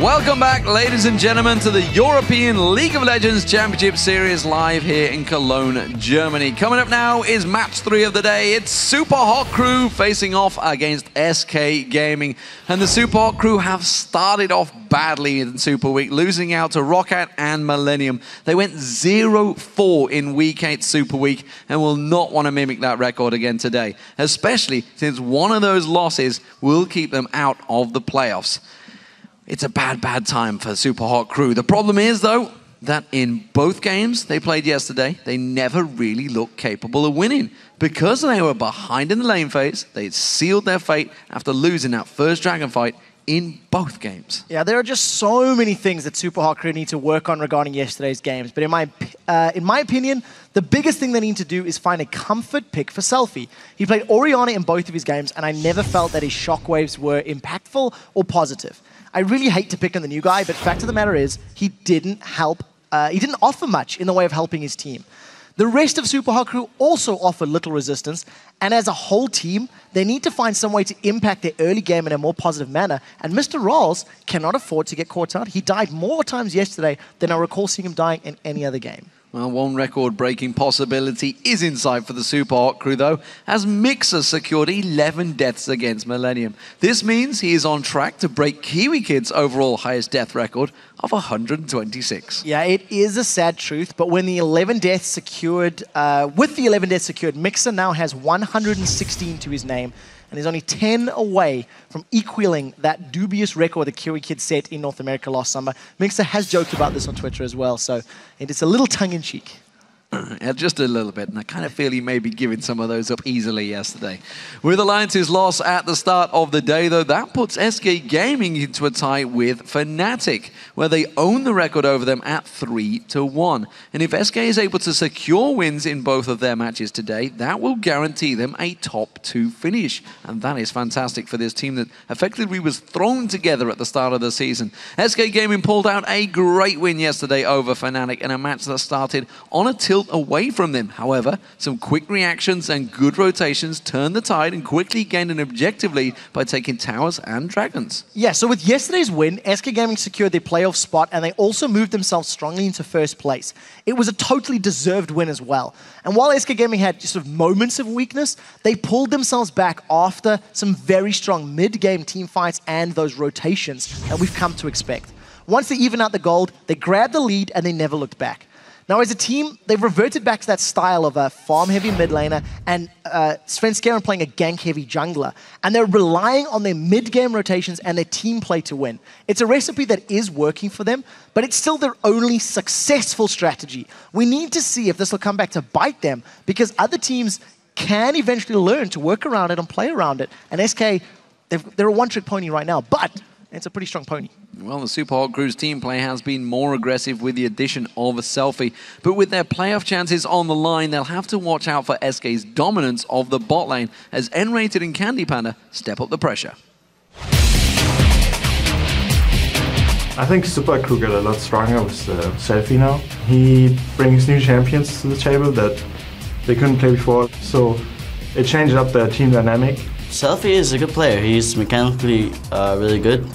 Welcome back, ladies and gentlemen, to the European League of Legends Championship Series live here in Cologne, Germany. Coming up now is match 3 of the day. It's Super Hot Crew facing off against SK Gaming. And the Super Hot Crew have started off badly in Super Week, losing out to Rocket and Millennium. They went 0-4 in Week 8 Super Week and will not want to mimic that record again today, especially since one of those losses will keep them out of the playoffs. It's a bad time for Super Hot Crew. The problem is, though, that in both games they played yesterday, they never really looked capable of winning. Because they were behind in the lane phase, they sealed their fate after losing that first Dragon fight in both games. Yeah, there are just so many things that Super Hot Crew need to work on regarding yesterday's games. But in my opinion, the biggest thing they need to do is find a comfort pick for SELFIE. He played Orianna in both of his games, and I never felt that his shockwaves were impactful or positive. I really hate to pick on the new guy, but fact of the matter is, he didn't help. He didn't offer much in the way of helping his team. The rest of Super Hot Crew also offered little resistance, and as a whole team, they need to find some way to impact their early game in a more positive manner, and MrRalleZ cannot afford to get caught out. He died more times yesterday than I recall seeing him dying in any other game. Well, one record-breaking possibility is in sight for the Super Hot Crew, though, as Migxa secured 11 deaths against Millennium. This means he is on track to break Kiwi Kid's overall highest death record of 126. Yeah, it is a sad truth, but when the 11 deaths secured, Migxa now has 116 to his name, and is only 10 away from equaling that dubious record that Kiwi Kid set in North America last summer. Migxa has joked about this on Twitter as well, so it is a little tongue-in-cheek. Yeah, just a little bit, and I kind of feel he may be giving some of those up easily yesterday. With Alliance's loss at the start of the day, though, that puts SK Gaming into a tie with Fnatic, where they own the record over them at 3-1. And if SK is able to secure wins in both of their matches today, that will guarantee them a top 2 finish. And that is fantastic for this team that effectively was thrown together at the start of the season. SK Gaming pulled out a great win yesterday over Fnatic in a match that started on a tilt away from them. However, some quick reactions and good rotations turned the tide and quickly gained an objective lead by taking towers and dragons. Yeah, so with yesterday's win, SK Gaming secured their playoff spot and they also moved themselves strongly into first place. It was a totally deserved win as well. And while SK Gaming had sort of moments of weakness, they pulled themselves back after some very strong mid-game team fights and those rotations that we've come to expect. Once they even out the gold, they grabbed the lead and they never looked back. Now, as a team, they've reverted back to that style of a farm-heavy mid laner and Svenskeren playing a gank-heavy jungler. And they're relying on their mid-game rotations and their team play to win. It's a recipe that is working for them, but it's still their only successful strategy. We need to see if this will come back to bite them, because other teams can eventually learn to work around it and play around it. And SK, they're a one-trick pony right now, but it's a pretty strong pony. Well, the Super Hot Crew's team play has been more aggressive with the addition of a SELFIE, but with their playoff chances on the line, they'll have to watch out for SK's dominance of the bot lane as nRated and CandyPanda step up the pressure. I think Super Hot Crew got a lot stronger with SELFIE now. He brings new champions to the table that they couldn't play before, so it changed up their team dynamic. SELFIE is a good player. He's mechanically really good.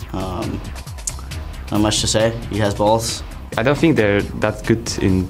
Not much to say. He has balls. I don't think they're that good in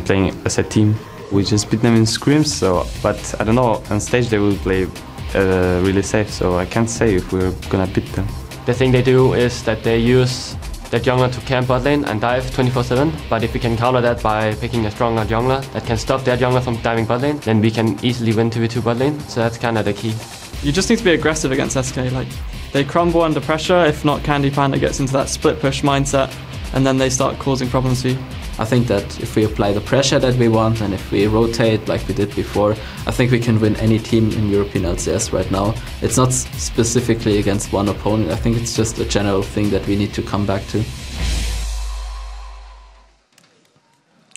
playing as a team. We just beat them in scrims, but I don't know, on stage they will play really safe, so I can't say if we're gonna beat them. The thing they do is that they use the jungler to camp bot lane and dive 24/7, but if we can counter that by picking a stronger jungler that can stop their jungler from diving bot lane, then we can easily win 2v2 bot lane, so that's kind of the key. You just need to be aggressive against SK. Like, they crumble under pressure. If not, CandyPanda gets into that split push mindset, and then they start causing problems for you. I think that if we apply the pressure that we want, and if we rotate like we did before, I think we can win any team in European LCS right now. It's not specifically against one opponent. I think it's just a general thing that we need to come back to.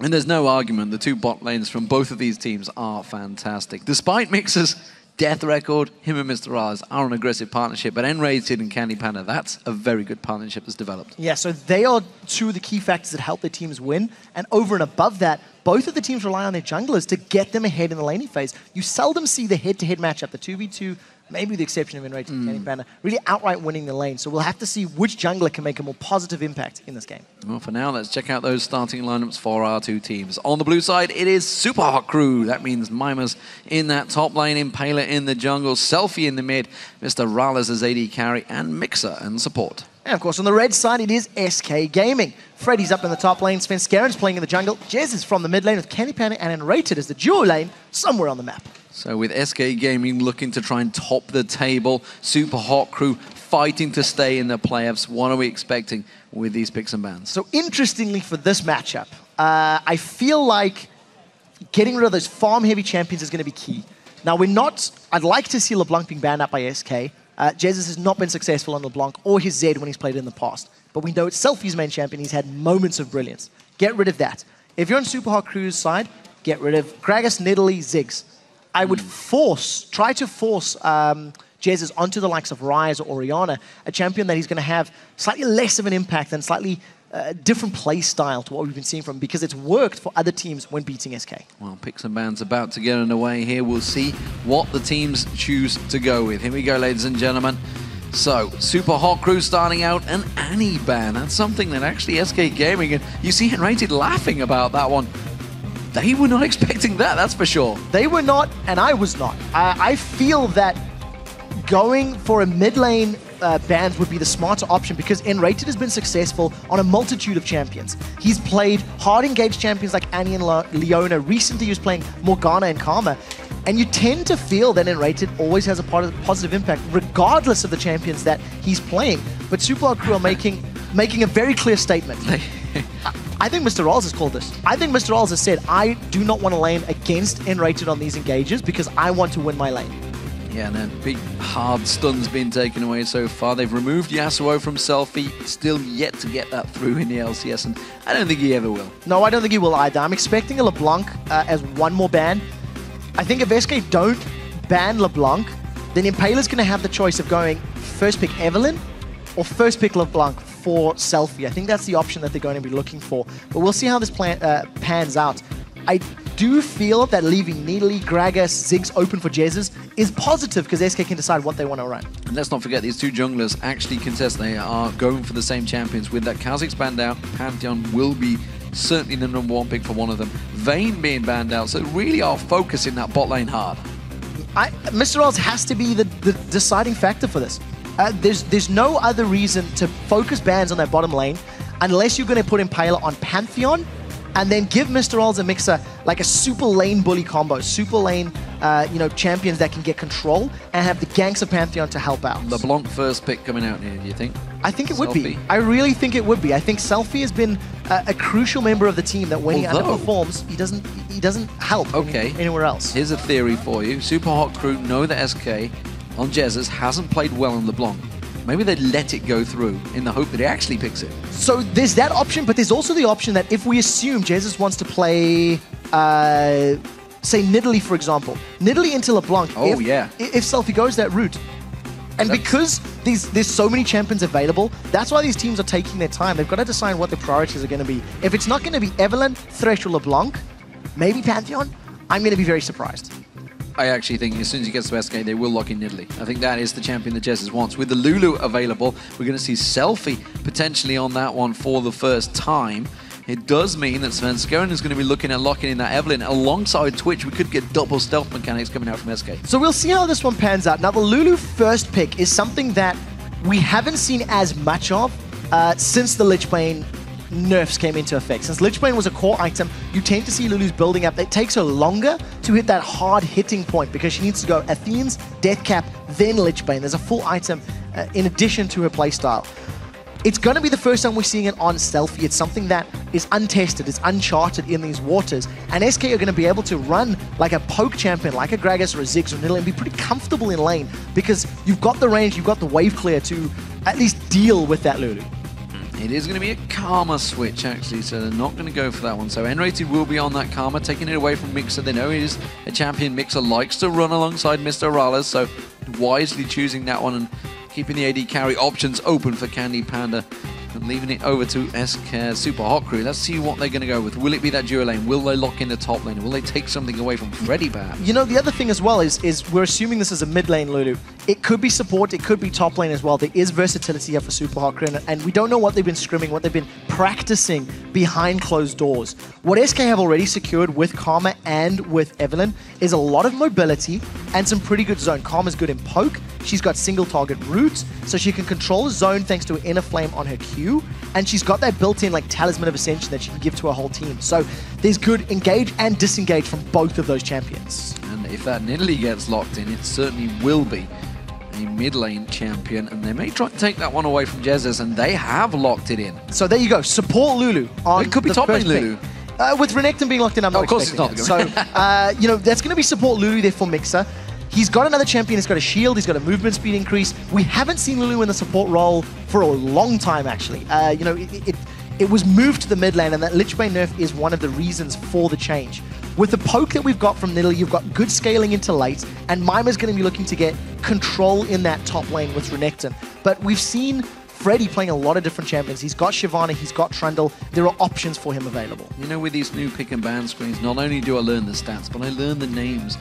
And there's no argument, the two bot lanes from both of these teams are fantastic. Despite Migxa's death record, him and MrRalleZ are an aggressive partnership, but nRated and CandyPanda, that's a very good partnership that's developed. Yeah, so they are two of the key factors that help their teams win, and over and above that, both of the teams rely on their junglers to get them ahead in the laning phase. You seldom see the head-to-head matchup, the 2v2 maybe with the exception of nRated and CandyPanda, really outright winning the lane. So we'll have to see which jungler can make a more positive impact in this game. Well, for now, let's check out those starting lineups for our two teams. On the blue side, it is Super Hot Crew. That means Mimer's in that top lane, Impaler in the jungle, SELFIE in the mid, MrRalleZ as AD carry, and Migxa and support. And of course, on the red side, it is SK Gaming. Freddy's up in the top lane, Svenskeren's playing in the jungle, Jesiz from the mid lane with CandyPanda and nRated as the duo lane somewhere on the map. So with SK Gaming looking to try and top the table, Super Hot Crew fighting to stay in the playoffs, what are we expecting with these picks and bans? So interestingly for this matchup, I feel like getting rid of those farm-heavy champions is going to be key. Now, I'd like to see LeBlanc being banned up by SK. Jesiz has not been successful on LeBlanc or his Zed when he's played in the past. But we know it's SELFIE's main champion. He's had moments of brilliance. Get rid of that. If you're on Super Hot Crew's side, get rid of Gragas, Nidalee, Ziggs. I would try to force Jesiz onto the likes of Ryze or Orianna, a champion that he's going to have slightly less of an impact and slightly different play style to what we've been seeing from him, because it's worked for other teams when beating SK. Well, picks and bans about to get underway here. We'll see what the teams choose to go with. Here we go, ladies and gentlemen. So, Super Hot Crew starting out an Annie ban. That's something that actually SK Gaming, and you see nRated laughing about that one. They were not expecting that, that's for sure. They were not, and I was not. I feel that going for a mid lane bans would be the smarter option, because nRated has been successful on a multitude of champions. He's played hard engaged champions like Annie and Leona. Recently he was playing Morgana and Karma. And you tend to feel that nRated always has a positive impact, regardless of the champions that he's playing. But Super Hot Crew are making a very clear statement. I think MrRalleZ has called this. I think MrRalleZ has said, I do not want to lane against nRated on these engages because I want to win my lane. Yeah, and then big hard stun's been taken away so far. They've removed Yasuo from SELFIE, still yet to get that through in the LCS, and I don't think he ever will. No, I don't think he will either. I'm expecting a LeBlanc as one more ban. I think if SK don't ban LeBlanc, then Impaler's going to have the choice of going first pick Evelynn or first pick LeBlanc for SELFIE. I think that's the option that they're going to be looking for. But we'll see how this pans out. I do feel that leaving Nidalee, Gragas, Ziggs open for Jesiz is positive, because SK can decide what they want to run. And let's not forget, these two junglers actually contest. They are going for the same champions. With that Kha'Zix banned out, Pantheon will be certainly the #1 pick for one of them. Vayne being banned out, so really are focusing that bot lane hard. MrRalleZ has to be the deciding factor for this. There's no other reason to focus bans on that bottom lane unless you're going to put Impaler on Pantheon and then give MrRalleZ and Migxa like a super lane bully combo, super lane champions that can get control and have the ganks of Pantheon to help out. LeBlanc first pick coming out here, do you think? I think it would be. I really think it would be. I think SELFIE has been a crucial member of the team that when he underperforms, he doesn't help anywhere else. Here's a theory for you. Super Hot Crew know that SK on Jesiz hasn't played well on LeBlanc. Maybe they let it go through in the hope that he actually picks it. So there's that option, but there's also the option that if we assume Jesiz wants to play, say Nidalee, for example. Nidalee into LeBlanc. If SELFIE goes that route. And because there's so many champions available, that's why these teams are taking their time. They've got to decide what their priorities are going to be. If it's not going to be Evelynn, Thresh, or LeBlanc, maybe Pantheon, I'm going to be very surprised. I actually think as soon as he gets to SK, they will lock in Nidalee. I think that is the champion that Jesiz wants. With the Lulu available, we're going to see SELFIE potentially on that one for the first time. It does mean that Svenskeren is going to be looking at locking in that Evelynn alongside Twitch. We could get double stealth mechanics coming out from SK. So we'll see how this one pans out. Now, the Lulu first pick is something that we haven't seen as much of since the Lich Bane nerfs came into effect. Since Lich Bane was a core item, you tend to see Lulu's building up. It takes her longer to hit that hard hitting point because she needs to go Athene's, Deathcap, then Lich Bane. There's a full item in addition to her playstyle. It's going to be the first time we're seeing it on SELFIE. It's something that is untested, it's uncharted in these waters. And SK are going to be able to run like a poke champion, like a Gragas or a Ziggs or Nidalee, and be pretty comfortable in lane because you've got the range, you've got the wave clear to at least deal with that Lulu. It is going to be a Karma switch, actually, so they're not going to go for that one. So nRated will be on that Karma, taking it away from Migxa. They know he is a champion. Migxa likes to run alongside MrRalleZ, so wisely choosing that one and keeping the AD carry options open for CandyPanda. leaving it over to SK Super Hot Crew. Let's see what they're going to go with. Will it be that duo lane? Will they lock in the top lane? Will they take something away from Freddy, perhaps? You know, the other thing as well is we're assuming this is a mid lane Lulu. It could be support, it could be top lane as well. There is versatility here for Super Hot Crew, and we don't know what they've been scrimming, what they've been practicing behind closed doors. What SK have already secured with Karma and with Evelynn is a lot of mobility and some pretty good zone. Karma's good in poke. She's got single target roots, so she can control the zone thanks to an inner flame on her Q, and she's got that built-in like talisman of ascension that she can give to her whole team. So there's good engage and disengage from both of those champions. And if that Nidalee gets locked in, it certainly will be a mid lane champion, and they may try to take that one away from Jesiz, and they have locked it in. So there you go. Support Lulu on It could be the top lane first pick. Lulu. With Renekton being locked in, I'm not of course expecting it's not. that. So, you know, that's going to be support Lulu there for Migxa. He's got another champion, he's got a shield, he's got a movement speed increase. We haven't seen Lulu in the support role for a long time, actually. You know, it was moved to the mid lane, and that Lichbane nerf is one of the reasons for the change. With the poke that we've got from Nidalee, you've got good scaling into late, and Mimer's going to be looking to get control in that top lane with Renekton. But we've seen Freddy playing a lot of different champions. He's got Shyvana, he's got Trundle. There are options for him available. You know, with these new pick and ban screens, not only do I learn the stats, but I learn the names.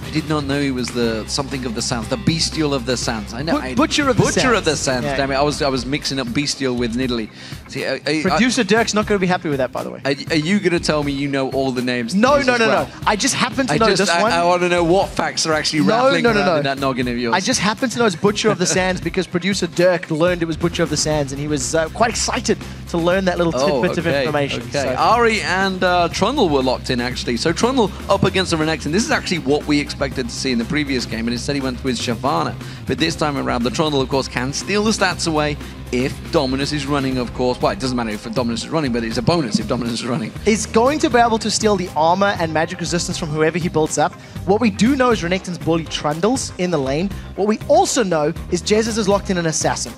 I did not know he was the something of the Sands, the Bestial of the Sands. I know, Butcher of the Sands. Butcher of the Sands. Yeah. Damn it, I was mixing up Bestial with Nidalee. See, Producer Dirk's not going to be happy with that, by the way. Are you going to tell me you know all the names? No. I just happen to know this one. I want to know what facts are actually rattling around in that noggin of yours. I just happen to know it's Butcher of the Sands because producer Dirk learned it was Butcher of the Sands, and he was quite excited to learn that little tidbit of information. Okay. So. Ahri and Trundle were locked in, actually. So Trundle up against the Renekton. This is actually what we expected to see in the previous game, and instead he went with Shyvana. But this time around, the Trundle, of course, can steal the stats away if Dominus is running, of course. Well, it doesn't matter if Dominus is running, but it's a bonus if Dominus is running. He's going to be able to steal the armor and magic resistance from whoever he builds up. What we do know is Renekton's bully Trundles in the lane. What we also know is Jesiz is locked in an assassin.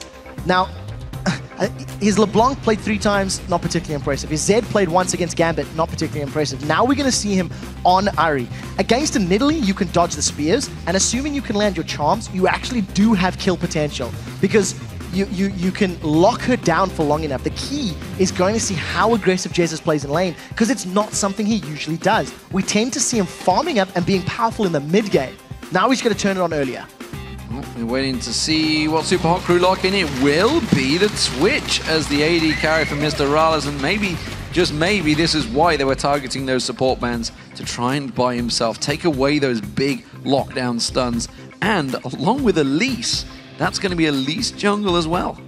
Now, his LeBlanc played 3 times, not particularly impressive. His Zed played once against Gambit, not particularly impressive. Now we're going to see him on Ahri. Against a Nidalee, you can dodge the spears, and assuming you can land your charms, you actually do have kill potential, because you can lock her down for long enough. The key is going to see how aggressive Jesiz plays in lane, because it's not something he usually does. We tend to see him farming up and being powerful in the mid game. Now he's going to turn it on earlier. We're waiting to see what Super Hot Crew lock in. It will be the Twitch as the AD carry for MrRalleZ, and maybe, just maybe, this is why they were targeting those support bans to try and buy himself, take away those big lockdown stuns, and along with Elise, that's going to be Elise jungle as well.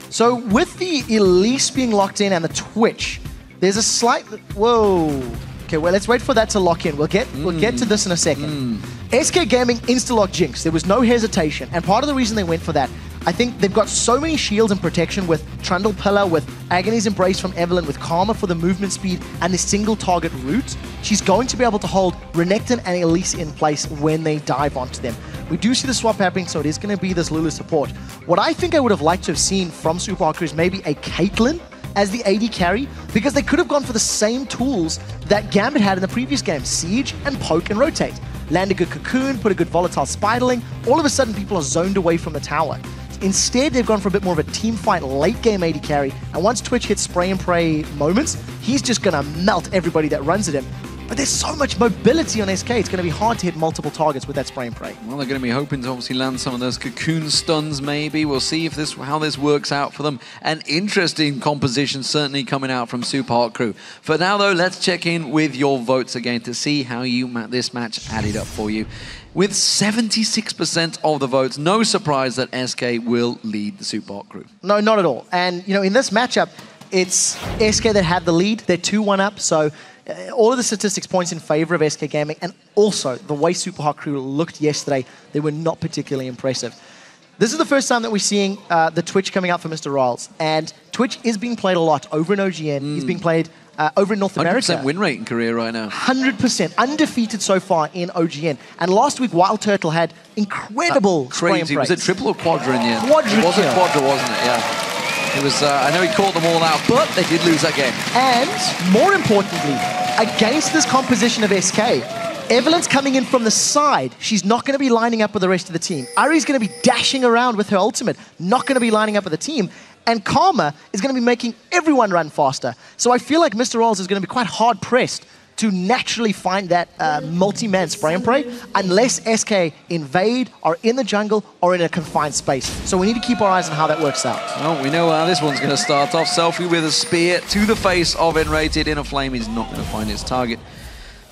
So with the Elise being locked in and the Twitch, there's a slight... Whoa. Okay, well, let's wait for that to lock in. We'll get to this in a second. SK Gaming insta-lock Jinx. There was no hesitation. And part of the reason they went for that, I think they've got so many shields and protection with Trundle Pillar, with Agony's Embrace from Evelynn, with Karma for the movement speed, and the single target route. She's going to be able to hold Renekton and Elise in place when they dive onto them. We do see the swap happening, so it is going to be this Lulu support. What I think I would have liked to have seen from Super Hot Crew is maybe a Caitlyn as the AD carry, because they could have gone for the same tools that Gambit had in the previous game, Siege and Poke and Rotate. Land a good Cocoon, put a good Volatile Spiderling, all of a sudden people are zoned away from the tower. Instead, they've gone for a bit more of a team fight late game AD carry, and once Twitch hits spray and pray moments, he's just going to melt everybody that runs at him. But there's so much mobility on SK, it's going to be hard to hit multiple targets with that spray and pray. Well, they're going to be hoping to obviously land some of those cocoon stuns, maybe. We'll see if how this works out for them. An interesting composition certainly coming out from Super Hot Crew. For now, though, let's check in with your votes again to see how this match added up for you. With 76% of the votes, no surprise that SK will lead the Super Hot Crew. No, not at all. And, you know, in this matchup, it's SK that had the lead. They're 2-1 up, so... all of the statistics points in favor of SK Gaming, and also the way Super Hot Crew looked yesterday, they were not particularly impressive. This is the first time that we're seeing the Twitch coming out for MrRalleZ, and Twitch is being played a lot over in OGN. He's being played over in North America. 100% win rate in Korea right now. 100%, undefeated so far in OGN. And last week, Wild Turtle had incredible spray and crazy. pray. Was it triple or quadra in the end? Quadra It wasn't kill. quadra, wasn't it? Yeah. It was, I know he caught them all out, but they did lose that game. And, more importantly, against this composition of SK, Evelynn's coming in from the side. She's not going to be lining up with the rest of the team. Ahri's going to be dashing around with her ultimate, not going to be lining up with the team. And Karma is going to be making everyone run faster. So I feel like MrRalleZ is going to be quite hard-pressed to naturally find that multi-man spray and pray unless SK invade, are in the jungle, or in a confined space. So we need to keep our eyes on how that works out. Well, we know how this one's going to start off. SELFIE with a spear to the face of nRated. Inner Flame is not going to find its target.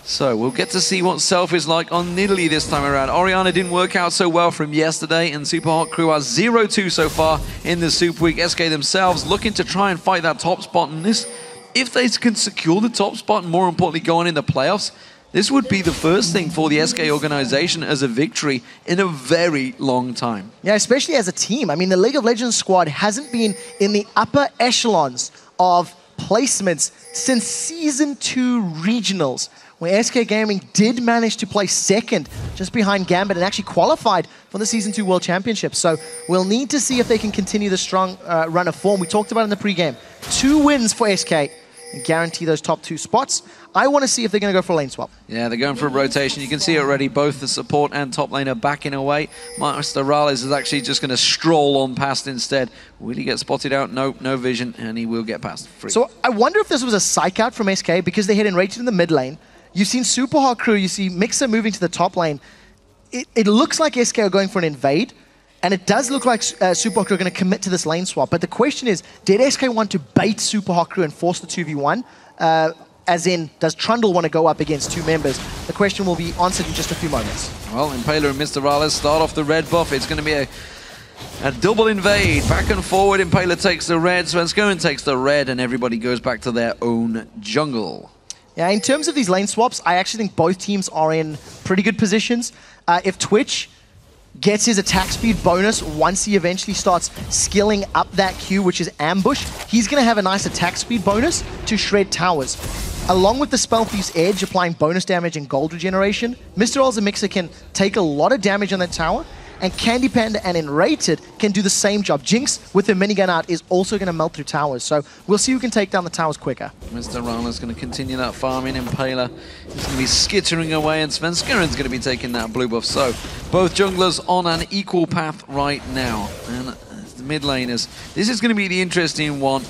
So we'll get to see what SELFIE is like on Nidalee this time around. Orianna didn't work out so well from yesterday, and Super Hot Crew are 0-2 so far in the Super Week. SK themselves looking to try and fight that top spot, and this, if they can secure the top spot and more importantly go on in the playoffs, this would be the first thing for the SK organization as a victory in a very long time. Yeah, especially as a team. I mean, the League of Legends squad hasn't been in the upper echelons of placements since Season 2 Regionals, where SK Gaming did manage to place second just behind Gambit and actually qualified for the Season 2 World Championship. So we'll need to see if they can continue the strong run of form. We talked about it in the pregame. 2 wins for SK and guarantee those top 2 spots. I want to see if they're going to go for a lane swap. Yeah, they're going for a rotation. You can see already both the support and top lane are backing away. MrRalleZ is actually just going to stroll on past instead. Will he get spotted out? Nope, no vision, and he will get past. Free. So I wonder if this was a psych out from SK because they had nRated in the mid lane. You've seen Super Hot Crew, you see Migxa moving to the top lane. It looks like SK are going for an invade, and it does look like Super Hot Crew are going to commit to this lane swap. But the question is, did SK want to bait Super Hot Crew and force the 2v1? As in, does Trundle want to go up against 2 members? The question will be answered in just a few moments. Well, Impaler and MrRalleZ start off the red buff. It's going to be a double invade. Back and forward, Impaler takes the red, Svenskeren takes the red, and everybody goes back to their own jungle. Yeah, in terms of these lane swaps, I actually think both teams are in pretty good positions. If Twitch gets his attack speed bonus once he eventually starts skilling up that Q, which is ambush, he's going to have a nice attack speed bonus to shred towers. Along with the Spell Thief's Edge applying bonus damage and gold regeneration, MrRalleZ and Migxa can take a lot of damage on that tower, and CandyPanda and nRated can do the same job. Jinx, with her minigun out, is also going to melt through towers, so we'll see who can take down the towers quicker. MrRalleZ going to continue that farming. Impaler is going to be skittering away, and Svenskeren's going to be taking that blue buff. So, both junglers on an equal path right now. And the mid laners, this is going to be the interesting one.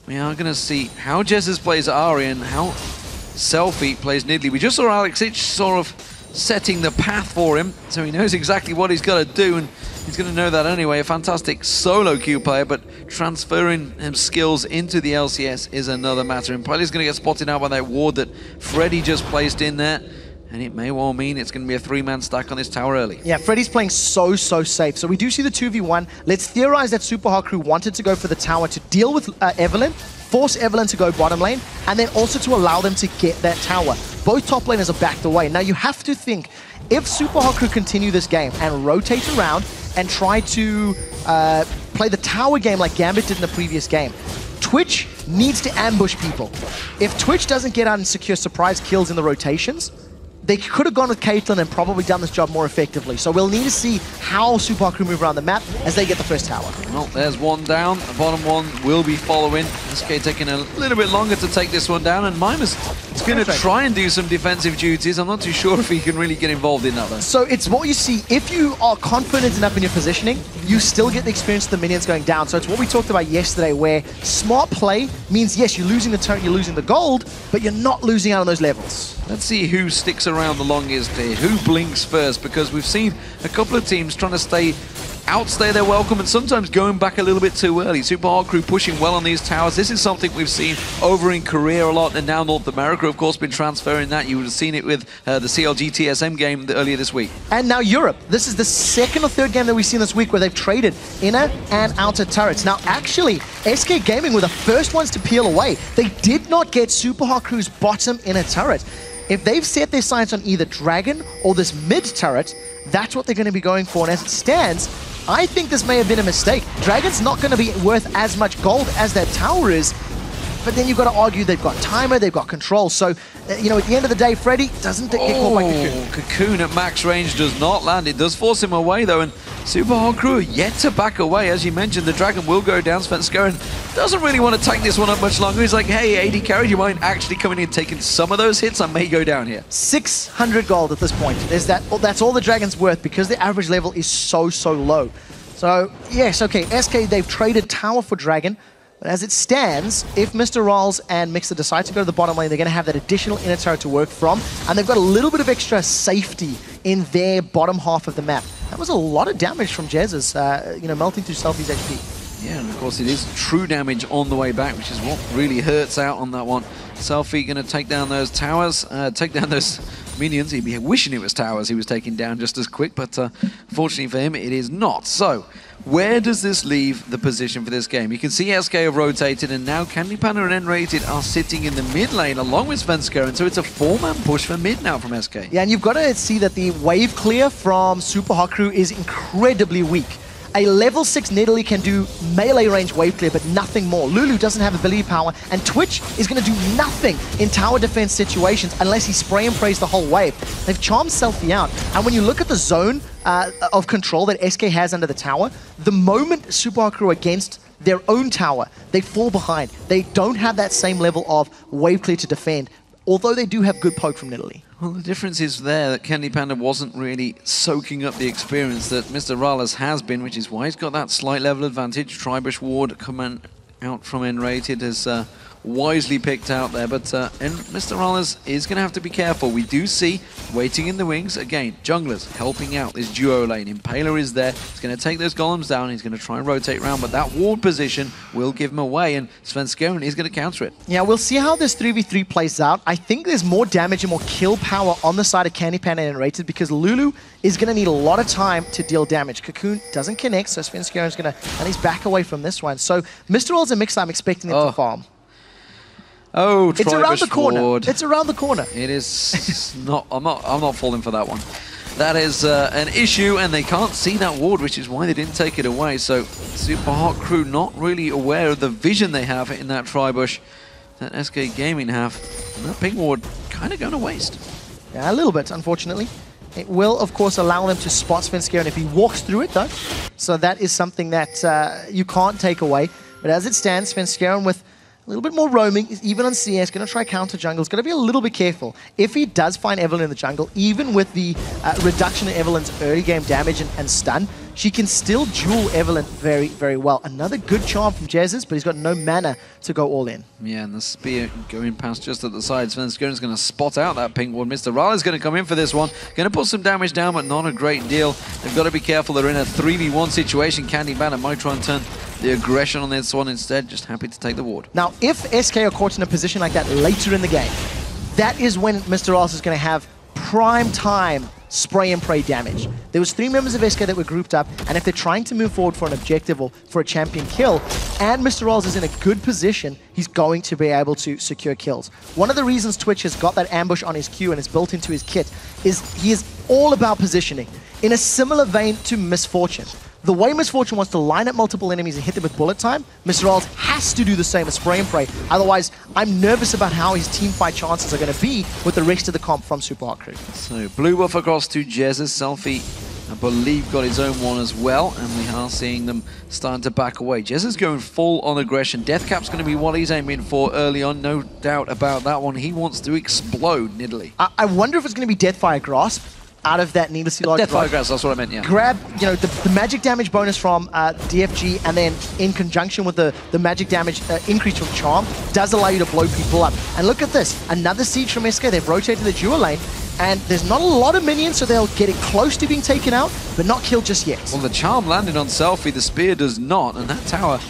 We are going to see how Jesiz plays Ahri and how SELFIE plays Nidalee. We just saw AlexItch sort of setting the path for him, so he knows exactly what he's got to do, and he's going to know that anyway. A fantastic solo queue player, but transferring his skills into the LCS is another matter. Impaler's going to get spotted out by that ward that Freddy just placed in there, and it may well mean it's going to be a 3-man stack on this tower early. Yeah, Freddy's playing so safe. So we do see the 2v1. Let's theorize that Super Hot Crew wanted to go for the tower to deal with Evelynn, force Evelynn to go bottom lane, and then also to allow them to get that tower. Both top laners are backed away. Now you have to think, if Super Hot Crew continue this game and rotate around and try to play the tower game like Gambit did in the previous game, Twitch needs to ambush people. If Twitch doesn't get out and secure surprise kills in the rotations, they could have gone with Caitlyn and probably done this job more effectively. So we'll need to see how Super Hot Crew move around the map as they get the first tower. Well, there's one down. The bottom one will be following. SK taking a little bit longer to take this one down, and Mimer's going to try and do some defensive duties. I'm not too sure if he can really get involved in that, though. So it's what you see. If you are confident enough in your positioning, you still get the experience of the minions going down. So it's what we talked about yesterday, where smart play means, yes, you're losing the turret, you're losing the gold, but you're not losing out on those levels. Let's see who sticks around the longest here, who blinks first, because we've seen a couple of teams trying to outstay their welcome and sometimes going back a little bit too early. Super Hot Crew pushing well on these towers. This is something we've seen over in Korea a lot, and now North America, of course, been transferring that. You would have seen it with the CLG TSM game earlier this week. And now Europe. This is the second or third game that we've seen this week where they've traded inner and outer turrets. Now, actually, SK Gaming were the first ones to peel away. They did not get Super Hot Crew's bottom inner turret. If they've set their sights on either Dragon or this mid turret, that's what they're going to be going for. And as it stands, I think this may have been a mistake. Dragon's not going to be worth as much gold as that tower is, but then you've got to argue they've got timer, they've got control. So, you know, at the end of the day, Freddy doesn't get caught by Cocoon. Cocoon at max range does not land. It does force him away, though, and Super Hot Crew yet to back away. As you mentioned, the Dragon will go down. Svenskeren doesn't really want to tank this one up much longer. He's like, hey, AD carry, do you mind actually coming in and taking some of those hits? I may go down here. 600 gold at this point. That's all the Dragon's worth because the average level is so low. So, yes, okay, SK, they've traded tower for dragon. But as it stands, if MrRalleZ and Migxa decide to go to the bottom lane, they're going to have that additional inner turret to work from, and they've got a little bit of extra safety in their bottom half of the map. That was a lot of damage from Jesiz, melting through SELFIE's HP. Yeah, and of course it is true damage on the way back, which is what really hurts out on that one. SELFIE going to take down those towers, take down those minions. He'd be wishing it was towers he was taking down just as quick, but fortunately for him, it is not. So, where does this leave the position for this game? You can see SK have rotated, and now CandyPanda and nRated are sitting in the mid lane along with Svenskeren, so it's a 4-man push for mid now from SK. Yeah, and you've got to see that the wave clear from Super Hot Crew is incredibly weak. A level 6 Nidalee can do melee range wave clear, but nothing more. Lulu doesn't have ability power, and Twitch is going to do nothing in tower defense situations unless he spray and prays the whole wave. They've charmed SELFIE out, and when you look at the zone of control that SK has under the tower, the moment Super Hot Crew against their own tower, they fall behind. They don't have that same level of wave clear to defend, although they do have good poke from Nidalee. Well, the difference is there that CandyPanda wasn't really soaking up the experience that MrRalleZ has been, which is why he's got that slight level advantage. Tribush ward coming out from nRated is wisely picked out there, but MrRalleZ is going to have to be careful. We do see, waiting in the wings, again, junglers helping out this duo lane. Impaler is there, he's going to take those golems down, he's going to try and rotate around, but that ward position will give him away, and Svenskeren is going to counter it. Yeah, we'll see how this 3v3 plays out. I think there's more damage and more kill power on the side of CandyPanda and nRated because Lulu is going to need a lot of time to deal damage. Cocoon doesn't connect, so Svenskeren's going to at least back away from this one. So MrRalleZ and Migxa, I'm expecting them to farm. Oh, it's around the corner. Ward. It's around the corner. It is not. I'm not falling for that one. That is an issue, and they can't see that ward, which is why they didn't take it away. So Super Hot Crew not really aware of the vision they have in that Tribush that SK Gaming have. And that ping ward kind of going to waste. Yeah, a little bit, unfortunately. It will, of course, allow them to spot Svenskeren if he walks through it, though. So that is something that you can't take away. But as it stands, Svenskeren with a little bit more roaming, even on CS, going to try counter jungle. He's got to be a little bit careful. If he does find Evelynn in the jungle, even with the reduction in Evelynn's early game damage and stun, she can still duel Evelynn very, very well. Another good charm from Jesiz, but he's got no mana to go all in. Yeah, and the spear going past just at the side. Svenskeren's going to spot out that pink ward. MrRalleZ is going to come in for this one. Going to put some damage down, but not a great deal. They've got to be careful. They're in a 3v1 situation. CandyPanda might try and turn the aggression on this one instead. Just happy to take the ward. Now, if SK are caught in a position like that later in the game, that is when MrRalleZ is going to have prime time spray and pray damage. There was 3 members of SK that were grouped up, and if they're trying to move forward for an objective or for a champion kill, and MrRalleZ is in a good position, he's going to be able to secure kills. One of the reasons Twitch has got that ambush on his Q and is built into his kit is he is all about positioning. In a similar vein to Misfortune. The way Misfortune wants to line up multiple enemies and hit them with bullet time, MrRalleZ has to do the same as spray and pray. Otherwise, I'm nervous about how his team fight chances are going to be with the rest of the comp from Super Hot Crew. So, blue buff across to Jesiz. SELFIE, I believe, got his own one as well, and we are seeing them starting to back away. Jesiz going full on aggression. Deathcap's going to be what he's aiming for early on, no doubt about that one. He wants to explode Nidalee. I wonder if it's going to be Deathfire Grasp out of that needlessly large Deathfire Grasp, that's what I meant, yeah. Grab, the magic damage bonus from DFG, and then in conjunction with the magic damage increase from Charm, does allow you to blow people up. And look at this, another siege from SK. They've rotated the dual lane, and there's not a lot of minions, so they'll get it close to being taken out, but not killed just yet. Well, the Charm landed on SELFIE, the spear does not, and that tower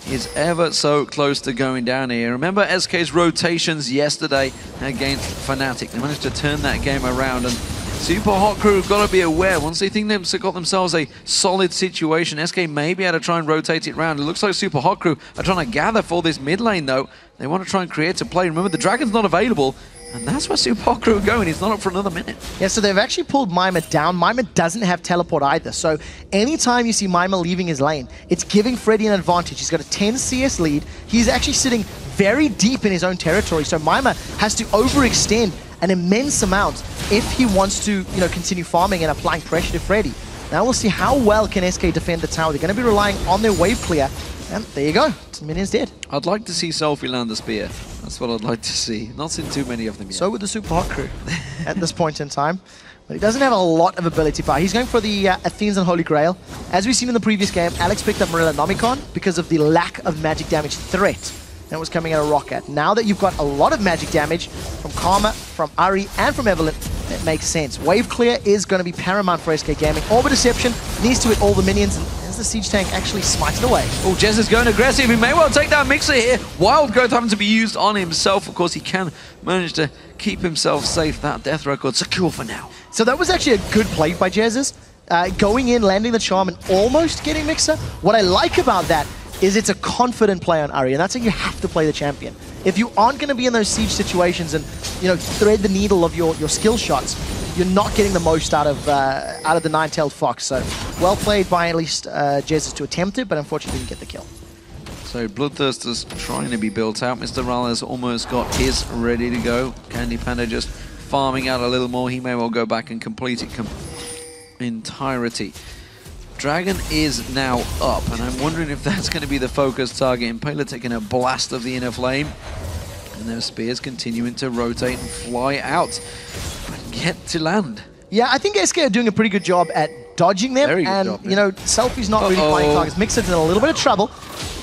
is ever so close to going down here. Remember SK's rotations yesterday against Fnatic. They managed to turn that game around, and Super Hot Crew have got to be aware, once they think they've got themselves a solid situation, SK may be able to try and rotate it around. It looks like Super Hot Crew are trying to gather for this mid lane, though. They want to try and create a play. Remember, the Dragon's not available, and that's where Super Hot Crew are going. He's not up for another minute. Yeah, so they've actually pulled Mimer down. Mimer doesn't have teleport either, so anytime you see Mimer leaving his lane, it's giving Freddy an advantage. He's got a 10 CS lead. He's actually sitting very deep in his own territory, so Mimer has to overextend an immense amount if he wants to, continue farming and applying pressure to Freddy. Now we'll see how well can SK defend the tower. They're going to be relying on their wave clear, and there you go. Minion's dead. I'd like to see SELFIE land the spear. That's what I'd like to see. Not seen too many of them yet. So would the Super Hot Crew at this point in time. but he doesn't have a lot of ability power. He's going for the Athene's and Holy Grail. As we've seen in the previous game, Alex picked up Morellonomicon because of the lack of magic damage threat that was coming out of Rocket. Now that you've got a lot of magic damage from Karma, from Ahri, and from Evelynn, that makes sense. Wave clear is going to be paramount for SK Gaming. Orb Deception needs to hit all the minions, and as the siege tank actually smites it away. Oh, Jez is going aggressive. He may well take down Migxa here. Wild Growth having to be used on himself. Of course, he can manage to keep himself safe. That death record secure for now. So that was actually a good play by Jesiz. Going in, landing the charm, and almost getting Migxa. What I like about that is it's a confident play on Ahri, and that's how you have to play the champion. If you aren't going to be in those siege situations and, you know, thread the needle of your skill shots, you're not getting the most out of the Nine-Tailed Fox. So well played by at least Jesiz to attempt it, but unfortunately didn't get the kill. So Bloodthirster's trying to be built out. MrRalleZ almost got his ready to go. CandyPanda just farming out a little more. He may well go back and complete it entirety. Dragon is now up, and I'm wondering if that's going to be the focus target. Impaler taking a blast of the inner flame, and those spears continuing to rotate and fly out, but get to land. Yeah, I think SK are doing a pretty good job at dodging them, and job, you know, Selfie's not really flying targets. Migxa's in a little bit of trouble.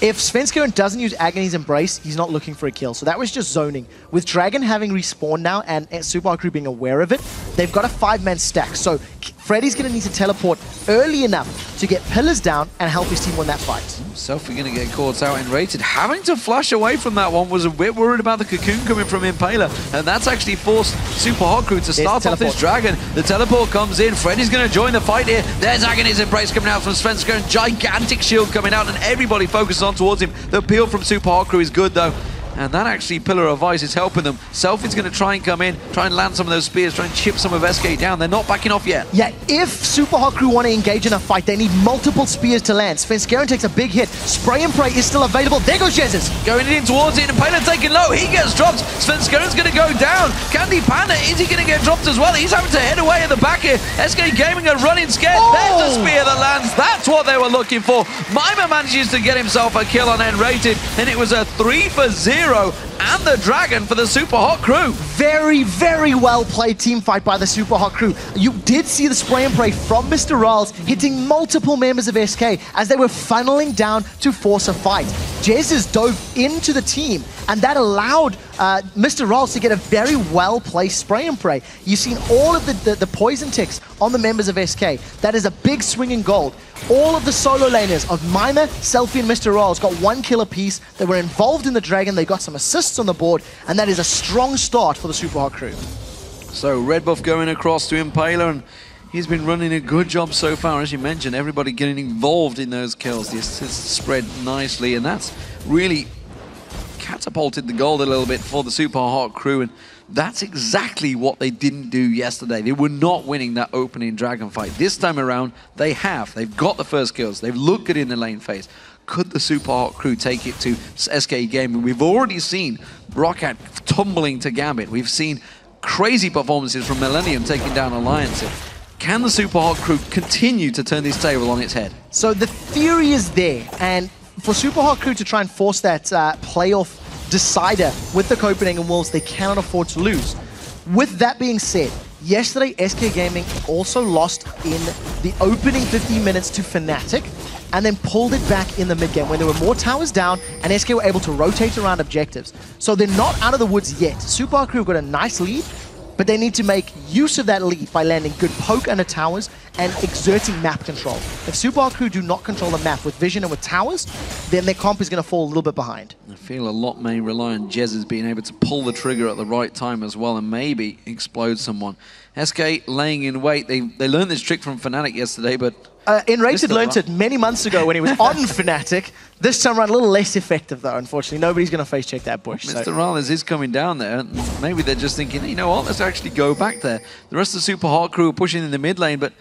If Svenskeren doesn't use Agony's Embrace, he's not looking for a kill. So that was just zoning. With Dragon having respawned now and Super Crew being aware of it, they've got a 5-man stack. So Freddy's going to need to teleport early enough to get pillars down and help his team win that fight. Selfie going to get caught out and rated. Having to flash away from that one, was a bit worried about the cocoon coming from Impaler, and that's actually forced Super Hot Crew to start off this Dragon. The teleport comes in. Freddy's going to join the fight here. There's Agony's Embrace coming out from Svenskeren. Gigantic shield coming out, and everybody focuses on towards him. The peel from Super Hot Crew is good though, and that actually Pillar of Ice is helping them. Selfie's going to try and come in, try and land some of those spears, try and chip some of SK down. They're not backing off yet. Yeah, if Super Hot Crew want to engage in a fight, they need multiple spears to land. Svenskeren takes a big hit. Spray and Pray is still available. There goes Jesiz. Going in towards it, and Payne taking low. He gets dropped. Svenskeren's going to go down. CandyPanda, is he going to get dropped as well? He's having to head away at the back here. SK Gaming are running scared. There's a spear that lands. That's what they were looking for. Mimer manages to get himself a kill on nRated, and it was a 3-for-0. And the Dragon for the Super Hot Crew. Very, very well played team fight by the Super Hot Crew. You did see the spray and pray from MrRalleZ hitting multiple members of SK as they were funneling down to force a fight. Jesiz dove into the team, and that allowed MrRalleZ to get a very well-placed spray and pray. You've seen all of the poison ticks on the members of SK. That is a big swing in gold. All of the solo laners of Mimer, Selfie, and MrRalleZ got 1 kill apiece. They were involved in the Dragon. They got some assists on the board, and that is a strong start for the Super Hot Crew. So red buff going across to Impaler, and he's been running a good job so far. As you mentioned, everybody getting involved in those kills. The assists spread nicely, and that's really catapulted the gold a little bit for the Super Hot Crew, and that's exactly what they didn't do yesterday. They were not winning that opening Dragon fight. This time around, they have. They've got the first kills. They've looked good in the lane phase. Could the Super Hot Crew take it to SK Gaming? We've already seen Rocket tumbling to Gambit. We've seen crazy performances from Millennium taking down Alliance. Can the Super Hot Crew continue to turn this table on its head? So the theory is there, and for Super Hot Crew to try and force that playoff decider with the Copenhagen Wolves, they cannot afford to lose. With that being said, yesterday SK Gaming also lost in the opening 15 minutes to Fnatic, and then pulled it back in the mid-game when there were more towers down and SK were able to rotate around objectives. So they're not out of the woods yet. Super Hot Crew have got a nice lead, but they need to make use of that lead by landing good poke under towers and exerting map control. If Super Hot Crew do not control the map with vision and with towers, then their comp is going to fall a little bit behind. I feel a lot may rely on Jesiz being able to pull the trigger at the right time as well and maybe explode someone. SK laying in wait. They learned this trick from Fnatic yesterday, but nRated learned it many months ago when he was on Fnatic. This time around, a little less effective, though, unfortunately. Nobody's going to face check that bush. MrRalleZ is coming down there. Maybe they're just thinking, you know what, let's actually go back there. The rest of the Super Hot Crew are pushing in the mid lane, but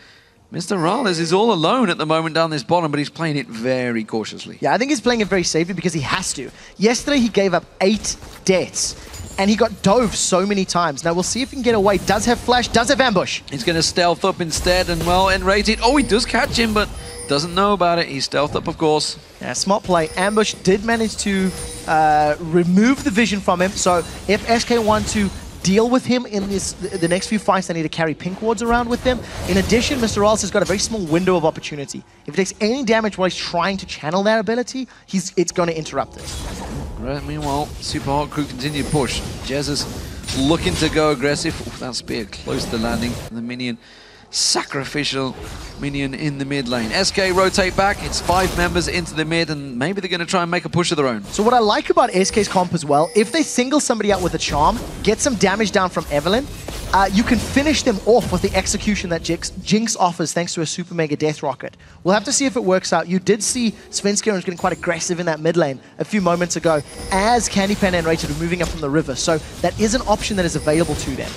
MrRalleZ is all alone at the moment down this bottom, but he's playing it very cautiously. Yeah, I think he's playing it very safely because he has to. Yesterday, he gave up 8 deaths. And he got dove so many times. Now we'll see if he can get away. Does have flash, does have ambush. He's going to stealth up instead, and well, nRated. Oh, he does catch him, but doesn't know about it. He's stealthed up, of course. Yeah, smart play. Ambush did manage to remove the vision from him. So if SK want to deal with him in the next few fights. They need to carry pink wards around with them. In addition, MrRalleZ has got a very small window of opportunity. If he takes any damage while he's trying to channel that ability, it's going to interrupt it. Right, meanwhile, Super Hot Crew continue to push. Jesiz looking to go aggressive. Ooh, that spear close to landing. The minion, sacrificial minion in the mid lane. SK rotate back. It's 5 members into the mid, and maybe they're going to try and make a push of their own. So what I like about SK's comp as well, if they single somebody out with a charm, get some damage down from Evelynn, you can finish them off with the execution that Jinx offers thanks to a Super Mega Death Rocket. We'll have to see if it works out. You did see Svenskeren was getting quite aggressive in that mid lane a few moments ago as CandyPanda and nRated were moving up from the river. So that is an option that is available to them.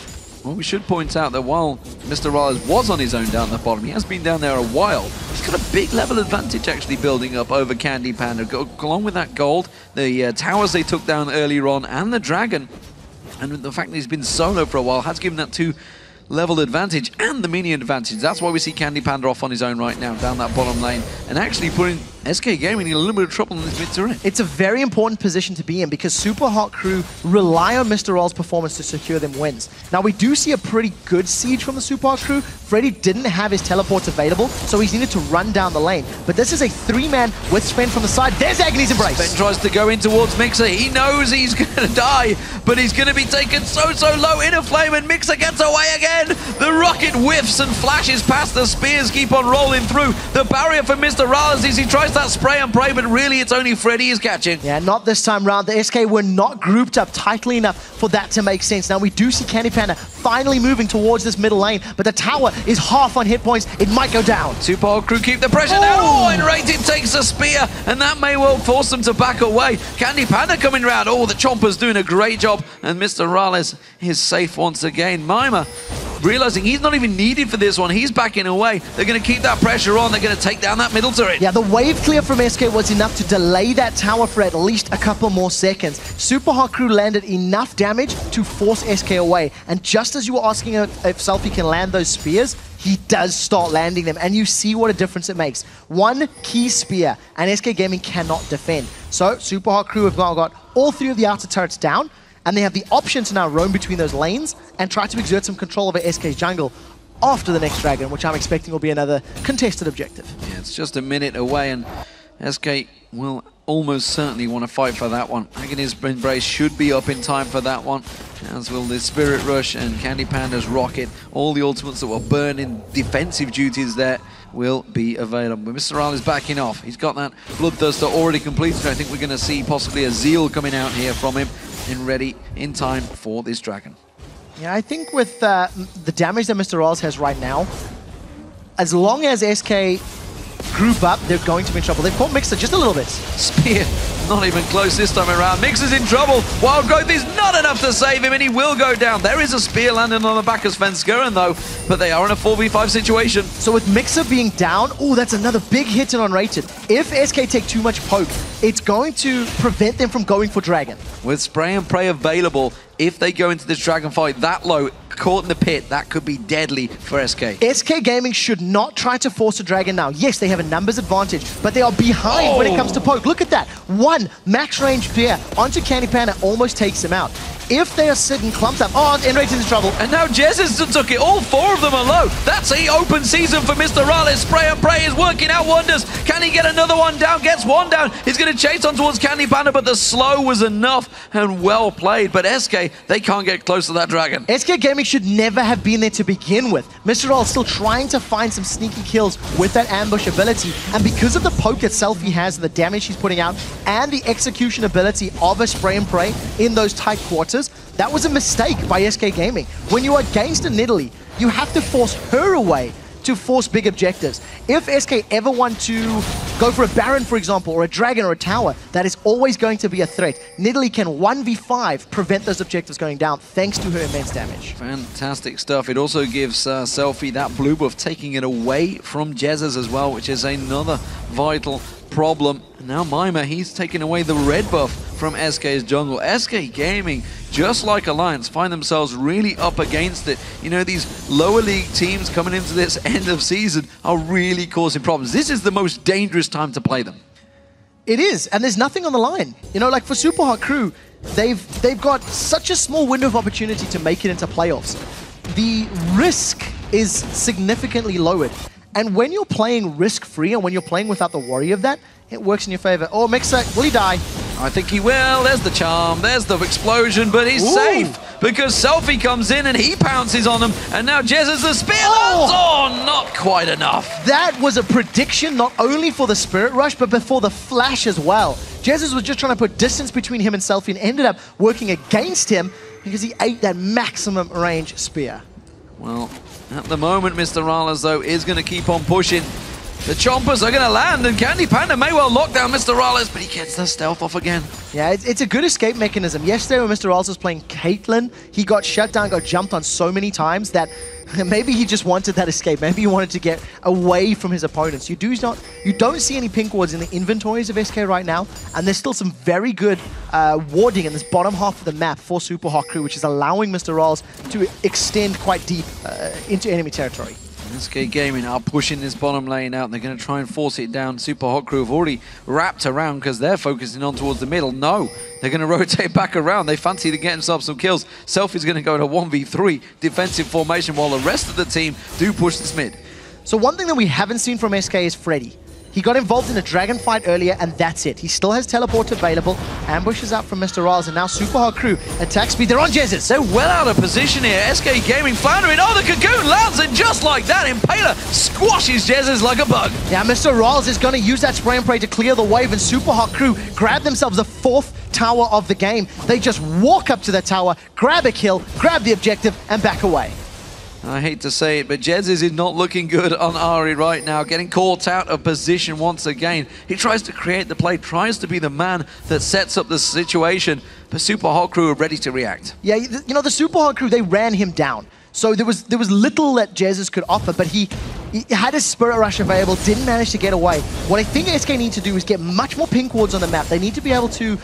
Well, we should point out that while MrRalleZ was on his own down the bottom, he has been down there a while. He's got a big level advantage actually building up over CandyPanda. Along with that gold, the towers they took down earlier on, and the dragon, and the fact that he's been solo for a while has given that 2-level advantage and the minion advantage. That's why we see CandyPanda off on his own right now down that bottom lane and actually putting SK Gaming in a little bit of trouble in this mid turret. It's a very important position to be in because Super Hot Crew rely on MrRalleZ's performance to secure them wins. Now we do see a pretty good siege from the Super Hot Crew. Freddy didn't have his teleports available, so he's needed to run down the lane. But this is a 3-man with Sven from the side. There's Agony's Embrace. Sven tries to go in towards Migxa. He knows he's going to die, but he's going to be taken so low in a flame, and Migxa gets away again. The rocket whiffs and flashes past. The spears keep on rolling through. The barrier for MrRalleZ is he tries that spray and pray, but really it's only Freddy is catching. Yeah, not this time round. The SK were not grouped up tightly enough for that to make sense. Now we do see CandyPanda finally moving towards this middle lane, but the tower is half on hit points. It might go down. Super Hot Crew keep the pressure down. Oh, nRated takes a spear, and that may well force them to back away. CandyPanda coming around. Oh, the Chomper's doing a great job, and MrRalleZ is safe once again. Mimer realizing he's not even needed for this one. He's backing away. They're going to keep that pressure on. They're going to take down that middle turret. Yeah, the wave clear from SK was enough to delay that tower for at least a couple more seconds. Super Hot Crew landed enough damage to force SK away. And just as you were asking if SELFIE can land those spears, he does start landing them. And you see what a difference it makes. One key spear, and SK Gaming cannot defend. So Super Hot Crew have now got all 3 of the outer turrets down, and they have the option to now roam between those lanes and try to exert some control over SK's jungle after the next dragon, which I'm expecting will be another contested objective. Yeah, it's just a minute away, and SK will almost certainly want to fight for that one. Agony's Embrace should be up in time for that one, as will the Spirit Rush and CandyPanda's Rocket. All the ultimates that were burning defensive duties there will be available. But MrRalleZ is backing off. He's got that Bloodthirster already completed. I think we're going to see possibly a Zeal coming out here from him and ready in time for this dragon. Yeah, I think with the damage that MrRalleZ has right now, as long as SK group up, they're going to be in trouble. They've caught Migxa just a little bit. Spear, not even close this time around. Migxa's in trouble. Wild Growth is not enough to save him, and he will go down. There is a spear landing on the back of Svenskeren, though, but they are in a 4v5 situation. So with Migxa being down, oh, that's another big hit and nRated. If SK take too much poke, it's going to prevent them from going for Dragon. With Spray and Pray available, if they go into this Dragon fight that low, caught in the pit, that could be deadly for SK. SK Gaming should not try to force a Dragon now. Yes, they have a numbers advantage, but they are behind when it comes to poke. Look at that. One max range spear onto CandyPanda almost takes him out. If they are sitting clumped up, oh, nRated in trouble. And now Jesiz took it. All 4 of them are low. That's the open season for MrRalleZ. Spray and Pray is working out wonders. Can he get another one down? Gets one down. He's going to chase on towards CandyPanda, but the slow was enough and well played. But SK, they can't get close to that dragon. SK Gaming should never have been there to begin with. MrRalleZ still trying to find some sneaky kills with that ambush ability. And because of the poke that SELFIE has, the damage he's putting out, and the execution ability of a Spray and Pray in those tight quarters, that was a mistake by SK Gaming. When you are against a Nidalee, you have to force her away to force big objectives. If SK ever want to go for a Baron, for example, or a Dragon or a Tower, that is always going to be a threat. Nidalee can 1v5 prevent those objectives going down thanks to her immense damage. Fantastic stuff. It also gives SELFIE that blue buff, taking it away from Jesiz as well, which is another vital problem. Now Mimer, he's taking away the red buff from SK's jungle. SK Gaming, just like Alliance, find themselves really up against it. You know, these lower league teams coming into this end of season are really causing problems. This is the most dangerous time to play them. It is, and there's nothing on the line. You know, like for Super Hot Crew, they've got such a small window of opportunity to make it into playoffs. The risk is significantly lowered. And when you're playing risk-free and when you're playing without the worry of that, it works in your favor. Oh, Migxa, will he die? I think he will. There's the charm. There's the explosion, but he's safe because SELFIE comes in and he pounces on him. And now Jesiz the spear lands. Oh, not quite enough. That was a prediction not only for the Spirit Rush, but before the Flash as well. Jesiz was just trying to put distance between him and SELFIE and ended up working against him because he ate that maximum range spear. Well, at the moment, MrRalleZ, though, is going to keep on pushing. The chompers are going to land, and CandyPanda may well lock down MrRalleZ, but he gets the stealth off again. Yeah, it's a good escape mechanism. Yesterday when MrRalleZ was playing Caitlyn, he got shut down, got jumped on so many times that maybe he just wanted that escape. Maybe he wanted to get away from his opponents. You don't see any pink wards in the inventories of SK right now, and there's still some very good warding in this bottom half of the map for Super Hot Crew, which is allowing MrRalleZ to extend quite deep into enemy territory. SK Gaming are pushing this bottom lane out. They're going to try and force it down. Super Hot Crew have already wrapped around because they're focusing on towards the middle. No, they're going to rotate back around. They fancy to get themselves some kills. SELFIE's going to go in a 1v3 defensive formation while the rest of the team do push this mid. So one thing that we haven't seen from SK is Freddy. He got involved in a dragon fight earlier, and that's it. He still has teleport available. Ambushes out from MrRalleZ, and now Super Hot Crew attack speed. They're on Jesiz. They're well out of position here. SK Gaming floundering. Oh, the cocoon lands, and just like that, Impaler squashes Jesiz like a bug. Yeah, MrRalleZ is going to use that spray and pray to clear the wave, and Super Hot Crew grab themselves the 4th tower of the game. They just walk up to the tower, grab a kill, grab the objective, and back away. I hate to say it, but Jesiz is not looking good on Ahri right now, getting caught out of position once again. He tries to create the play, tries to be the man that sets up the situation, but Super Hot Crew are ready to react. Yeah, you know, the Super Hot Crew, they ran him down. So there was little that Jesiz could offer, but he had his Spirit Rush available, didn't manage to get away. What I think SK need to do is get much more pink wards on the map. They need to be able to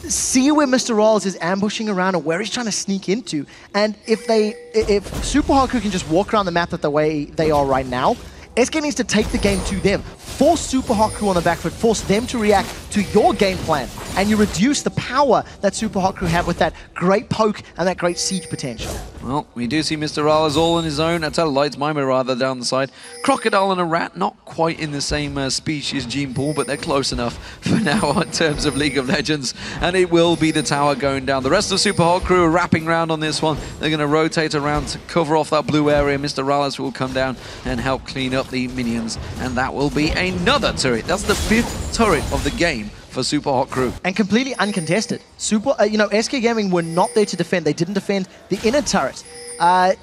see where MrRalleZ is ambushing around and where he's trying to sneak into. And if Super Hot Crew can just walk around the map the way they are right now, SK needs to take the game to them. Force Super Hot Crew on the back foot, force them to react to your game plan, and you reduce the power that Super Hot Crew have with that great poke and that great siege potential. Well, we do see MrRalleZ all on his own. I tell lights, Mimer rather down the side. Crocodile and a rat, not quite in the same species gene pool, but they're close enough for now in terms of League of Legends. And it will be the tower going down. The rest of Super Hot Crew are wrapping around on this one. They're going to rotate around to cover off that blue area. MrRalleZ will come down and help clean up the minions. And that will be another turret. That's the 5th turret of the game for Super Hot Crew. And completely uncontested. You know, SK Gaming were not there to defend. They didn't defend the inner turret.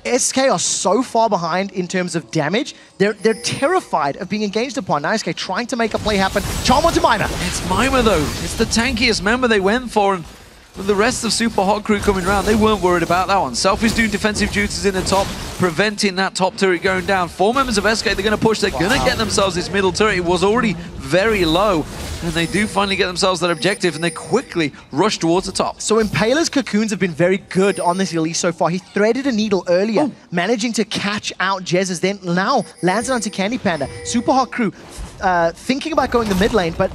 SK are so far behind in terms of damage. They're terrified of being engaged upon. Now SK trying to make a play happen. Charm onto Mimer. It's Mimer though. It's the tankiest member they went for. And with the rest of Super Hot Crew coming around, they weren't worried about that one. SELFIE's doing defensive duties in the top, preventing that top turret going down. 4 members of SK, they're going to push. They're going to get themselves this middle turret. It was already very low. And they do finally get themselves that objective, and they quickly rush towards the top. So Impaler's cocoons have been very good on this Elise so far. He threaded a needle earlier, managing to catch out Jesiz, then now lands it onto CandyPanda. Super Hot Crew thinking about going the mid lane, but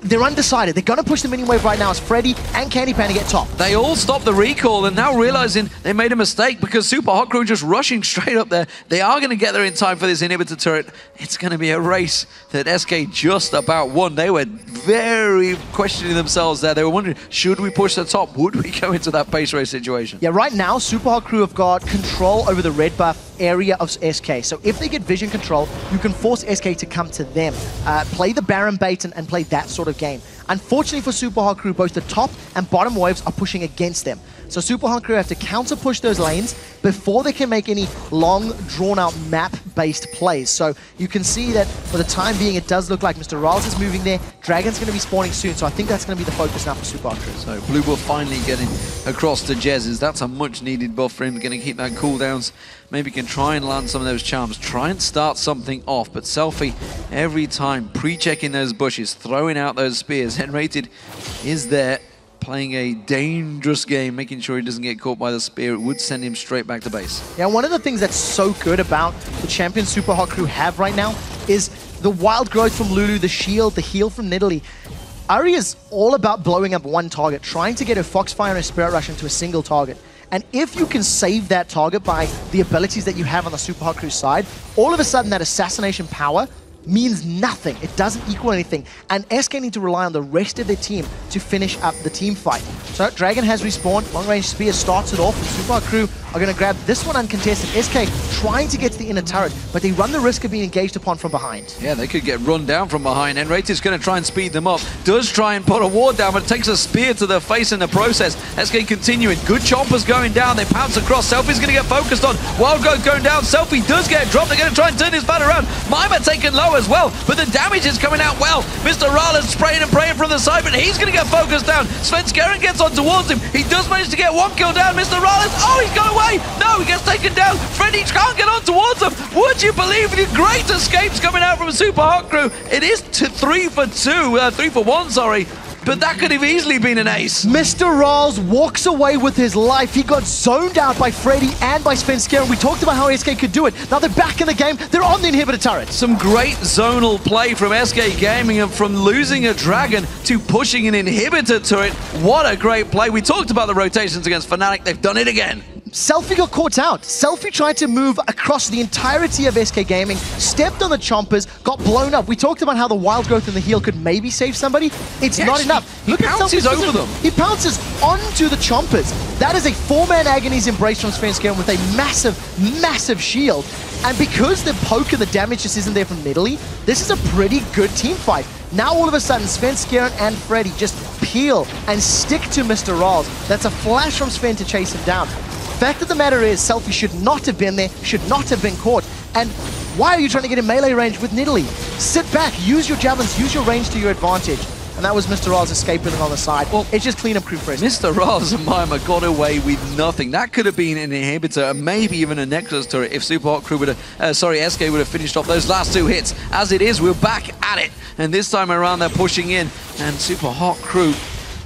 they're undecided. They're going to push the mini wave right now as Freddy and CandyPanda get top. They all stop the recall and now realizing they made a mistake because Super Hot Crew just rushing straight up there. They are going to get there in time for this inhibitor turret. It's going to be a race that SK just about won. They were very questioning themselves there. They were wondering, should we push the top? Would we go into that pace race situation? Yeah, right now, Super Hot Crew have got control over the red buff area of SK. So if they get vision control, you can force SK to come to them. Play the Baron bait and play that sort of game. Unfortunately for Super Hot Crew, both the top and bottom waves are pushing against them. So Super Hot Crew have to counter push those lanes before they can make any long, drawn-out map-based plays. So you can see that for the time being, it does look like MrRalleZ is moving there. Dragon's going to be spawning soon, so I think that's going to be the focus now for Super Hot Crew. So Blue buff finally getting across to Jesiz. That's a much-needed buff for him. Going to keep that cooldowns. Maybe can try and land some of those charms. Try and start something off. But SELFIE, every time, pre-checking those bushes, throwing out those spears. nRated is there, playing a dangerous game, making sure he doesn't get caught by the spear. It would send him straight back to base. Yeah, one of the things that's so good about the champion Super Hot Crew have right now is the wild growth from Lulu, the shield, the heal from Nidalee. Ahri is all about blowing up one target, trying to get her Foxfire and her Spirit Rush into a single target. And if you can save that target by the abilities that you have on the Super Hot Crew side, all of a sudden that assassination power means nothing. It doesn't equal anything. And SK need to rely on the rest of their team to finish up the team fight. So Dragon has respawned. Long range spear starts it off. And Super Hot Crew are going to grab this one uncontested. SK trying to get to the inner turret, but they run the risk of being engaged upon from behind. Yeah, they could get run down from behind. nRated is going to try and speed them up. Does try and put a ward down, but it takes a spear to the face in the process. SK continuing. Good chompers going down. They pounce across. Selfie's going to get focused on. Wild Growth going down. Selfie does get dropped. They're going to try and turn his bat around. Mimer taken low as well, but the damage is coming out well. MrRalleZ spraying and praying from the side, but he's going to get focused down. Svenskeren gets on towards him. He does manage to get one kill down. MrRalleZ, oh, he's got away. No, he gets taken down. Freddy can't get on towards him. Would you believe the great escapes coming out from Super Hot Crew? It is 3 for 1, sorry. But that could have easily been an ace. MrRalleZ walks away with his life. He got zoned out by Freddy and by Svenskeren. We talked about how SK could do it. Now they're back in the game. They're on the inhibitor turret. Some great zonal play from SK Gaming, and from losing a dragon to pushing an inhibitor turret. What a great play. We talked about the rotations against Fnatic. They've done it again. SELFIE got caught out. SELFIE tried to move across the entirety of SK Gaming, stepped on the chompers, got blown up. We talked about how the wild growth in the heal could maybe save somebody. It's not enough. He pounces over them. He pounces onto the chompers. That is a 4-man Agony's Embrace from Svenskeren with a massive, massive shield. And because the poke and the damage just isn't there from Nidalee, this is a pretty good team fight. Now all of a sudden, Svenskeren and Freddy just peel and stick to MrRalleZ. That's a flash from Sven to chase him down. Fact of the matter is, SELFIE should not have been there, should not have been caught. And why are you trying to get in melee range with Nidalee? Sit back, use your javelins, use your range to your advantage. And that was MrRalleZ escaping on the side. Well, it's just cleanup crew for us. MrRalleZ and Mimer got away with nothing. That could have been an inhibitor, and maybe even a Nexus turret if Super Hot Crew would have, SK would have finished off those last 2 hits. As it is, we're back at it. And this time around, they're pushing in. And Super Hot Crew,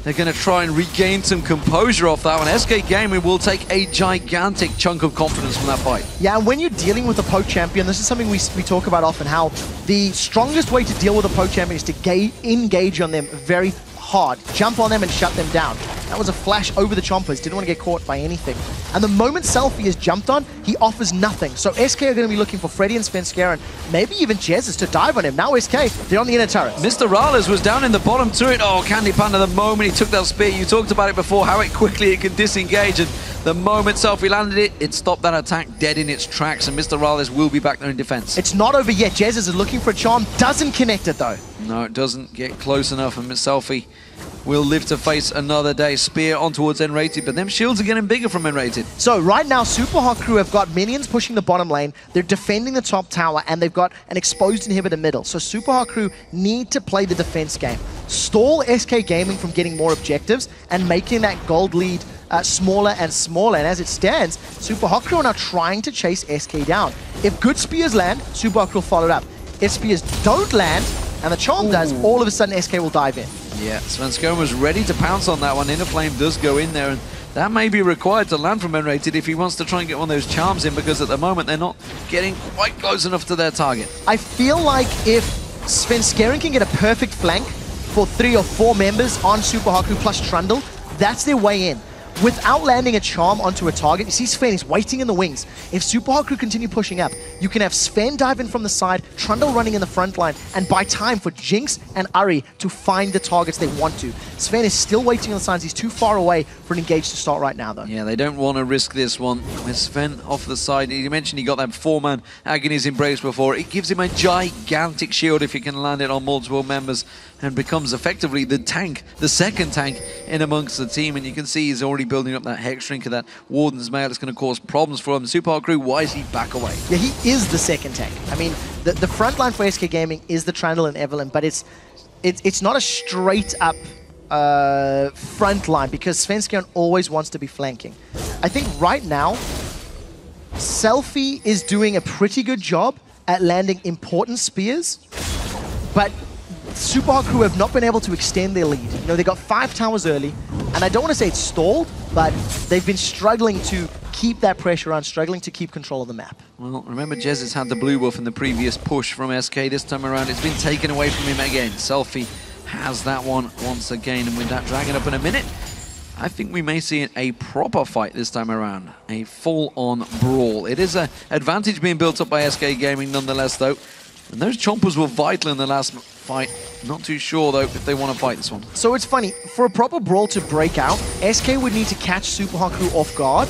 they're going to try and regain some composure off that one. SK Gaming will take a gigantic chunk of confidence from that fight. Yeah, and when you're dealing with a poke champion, this is something we talk about often, how the strongest way to deal with a poke champion is to engage on them very hard, jump on them and shut them down. That was a flash over the chompers, didn't want to get caught by anything. And the moment SELFIE is jumped on, he offers nothing. So SK are going to be looking for Freddy and Svenskeren, maybe even Jesiz to dive on him. Now SK, they're on the inner turret. MrRalleZ was down in the bottom turret. Oh, CandyPanda, the moment he took that spear, you talked about it before, how it can disengage. And the moment SELFIE landed it, it stopped that attack dead in its tracks, and MrRalleZ will be back there in defense. It's not over yet. Jesiz is looking for a charm, doesn't connect it though. No, it doesn't get close enough, and SELFIE will live to face another day. Spear on towards nRated, but them shields are getting bigger from nRated. So right now, Super Hot Crew have got minions pushing the bottom lane, they're defending the top tower, and they've got an exposed inhibitor middle. So Super Hot Crew need to play the defense game. Stall SK Gaming from getting more objectives and making that gold lead smaller and smaller. And as it stands, Super Hot Crew are now trying to chase SK down. If good spears land, Super Hot Crew will follow it up. If spears don't land, and the charm does, all of a sudden SK will dive in. Yeah, Svenskeren was ready to pounce on that one. Inner Flame does go in there, and that may be required to land from nRated if he wants to try and get one of those charms in, because at the moment they're not getting quite close enough to their target. I feel like if Svenskeren can get a perfect flank for 3 or 4 members on Super Hot Crew plus Trundle, that's their way in. Without landing a charm onto a target, you see Sven is waiting in the wings. If Super Hot Crew continue pushing up, you can have Sven dive in from the side, Trundle running in the front line, and buy time for Jinx and Ahri to find the targets they want to. Sven is still waiting on the sides. He's too far away for an engage to start right now, though. Yeah, they don't want to risk this one. With Sven off the side, you mentioned he got that 4-man Agony's Embrace before. It gives him a gigantic shield if he can land it on multiple members, and becomes effectively the tank, the second tank in amongst the team. And you can see he's already building up that Hex Shrink of that Warden's Mail. It's going to cause problems for him. Super Hot Crew, why is he back away? Yeah, he is the second tank. I mean, the front line for SK Gaming is the Trundle and Evelynn, but it's not a straight up front line, because Svenskeren always wants to be flanking. I think right now, SELFIE is doing a pretty good job at landing important spears, but Super Hot Crew have not been able to extend their lead. You know, they got 5 towers early, and I don't want to say it's stalled, but they've been struggling to keep that pressure on, struggling to keep control of the map. Well, remember Jesiz had the blue buff in the previous push from SK. This time around, it's been taken away from him again. SELFIE has that one once again. And with that dragon up in a minute, I think we may see a proper fight this time around. A full-on brawl. It is an advantage being built up by SK Gaming nonetheless, though. And those chompers were vital in the last fight. Not too sure, though, if they want to fight this one. So it's funny. For a proper brawl to break out, SK would need to catch Super Hot Crew off guard.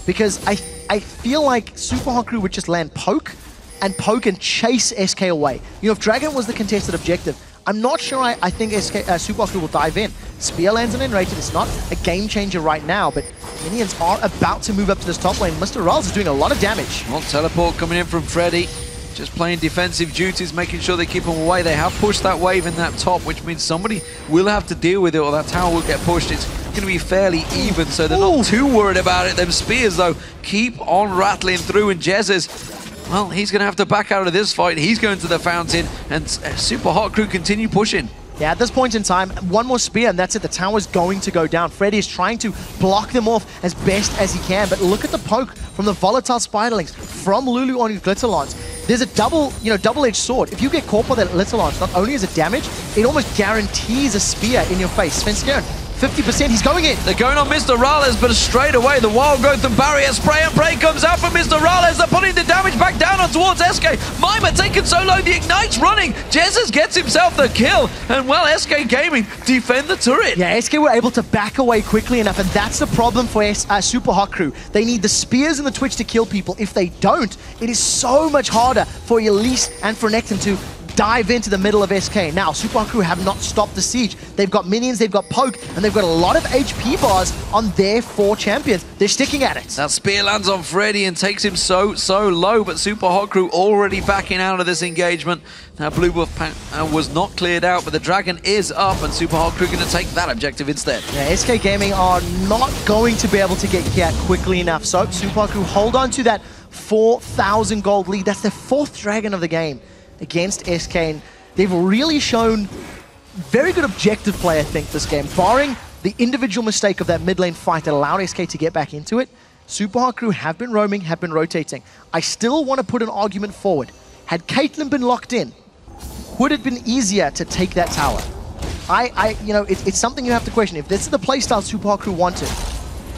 Because I feel like Super Hot Crew would just land poke and chase SK away. You know, if Dragon was the contested objective, I'm not sure I think Super Hot Crew will dive in. Spear lands on nRated. It's not a game changer right now, but minions are about to move up to this top lane. MrRalleZ is doing a lot of damage. Well, teleport coming in from Freddy. Just playing defensive duties, making sure they keep him away. They have pushed that wave in that top, which means somebody will have to deal with it, or that tower will get pushed. It's going to be fairly even, so they're not too worried about it. Them spears, though, keep on rattling through, and Jesiz, well, he's going to have to back out of this fight. He's going to the fountain, and Super Hot Crew continue pushing. Yeah, at this point in time, one more spear and that's it. The tower's going to go down. Freddy is trying to block them off as best as he can, but look at the poke from the volatile spiderlings from Lulu on his Glitterlance. There's a double-edged sword. If you get caught by that Glitterlance, not only is it damage, it almost guarantees a spear in your face. Svenskeren, 50%, he's going in. They're going on MrRalleZ, but straight away the wild growth and barrier spray and pray comes out from MrRalleZ. They're putting the damage back down on towards SK. Mimer taken so low, the Ignite's running. Jesiz gets himself the kill, and well, SK Gaming defend the turret. Yeah, SK were able to back away quickly enough, and that's the problem for Super Hot Crew. They need the spears and the Twitch to kill people. If they don't, it is so much harder for Elise and for Renekton to dive into the middle of SK. Now, Super Hot Crew have not stopped the siege. They've got minions, they've got poke, and they've got a lot of HP bars on their 4 champions. They're sticking at it. That spear lands on Freddy and takes him so low, but Super Hot Crew already backing out of this engagement. Now, Blue Buff was not cleared out, but the dragon is up, and Super Hot Crew going to take that objective instead. Yeah, SK Gaming are not going to be able to get here quickly enough, so Super Hot Crew hold on to that 4,000 gold lead. That's their 4th dragon of the game against SK, and they've really shown very good objective play, I think, this game. Barring the individual mistake of that mid lane fight that allowed SK to get back into it, Super Hot Crew have been roaming, have been rotating. I still want to put an argument forward. Had Caitlyn been locked in, would it have been easier to take that tower? You know, it's something you have to question. If this is the playstyle Super Hot Crew wanted,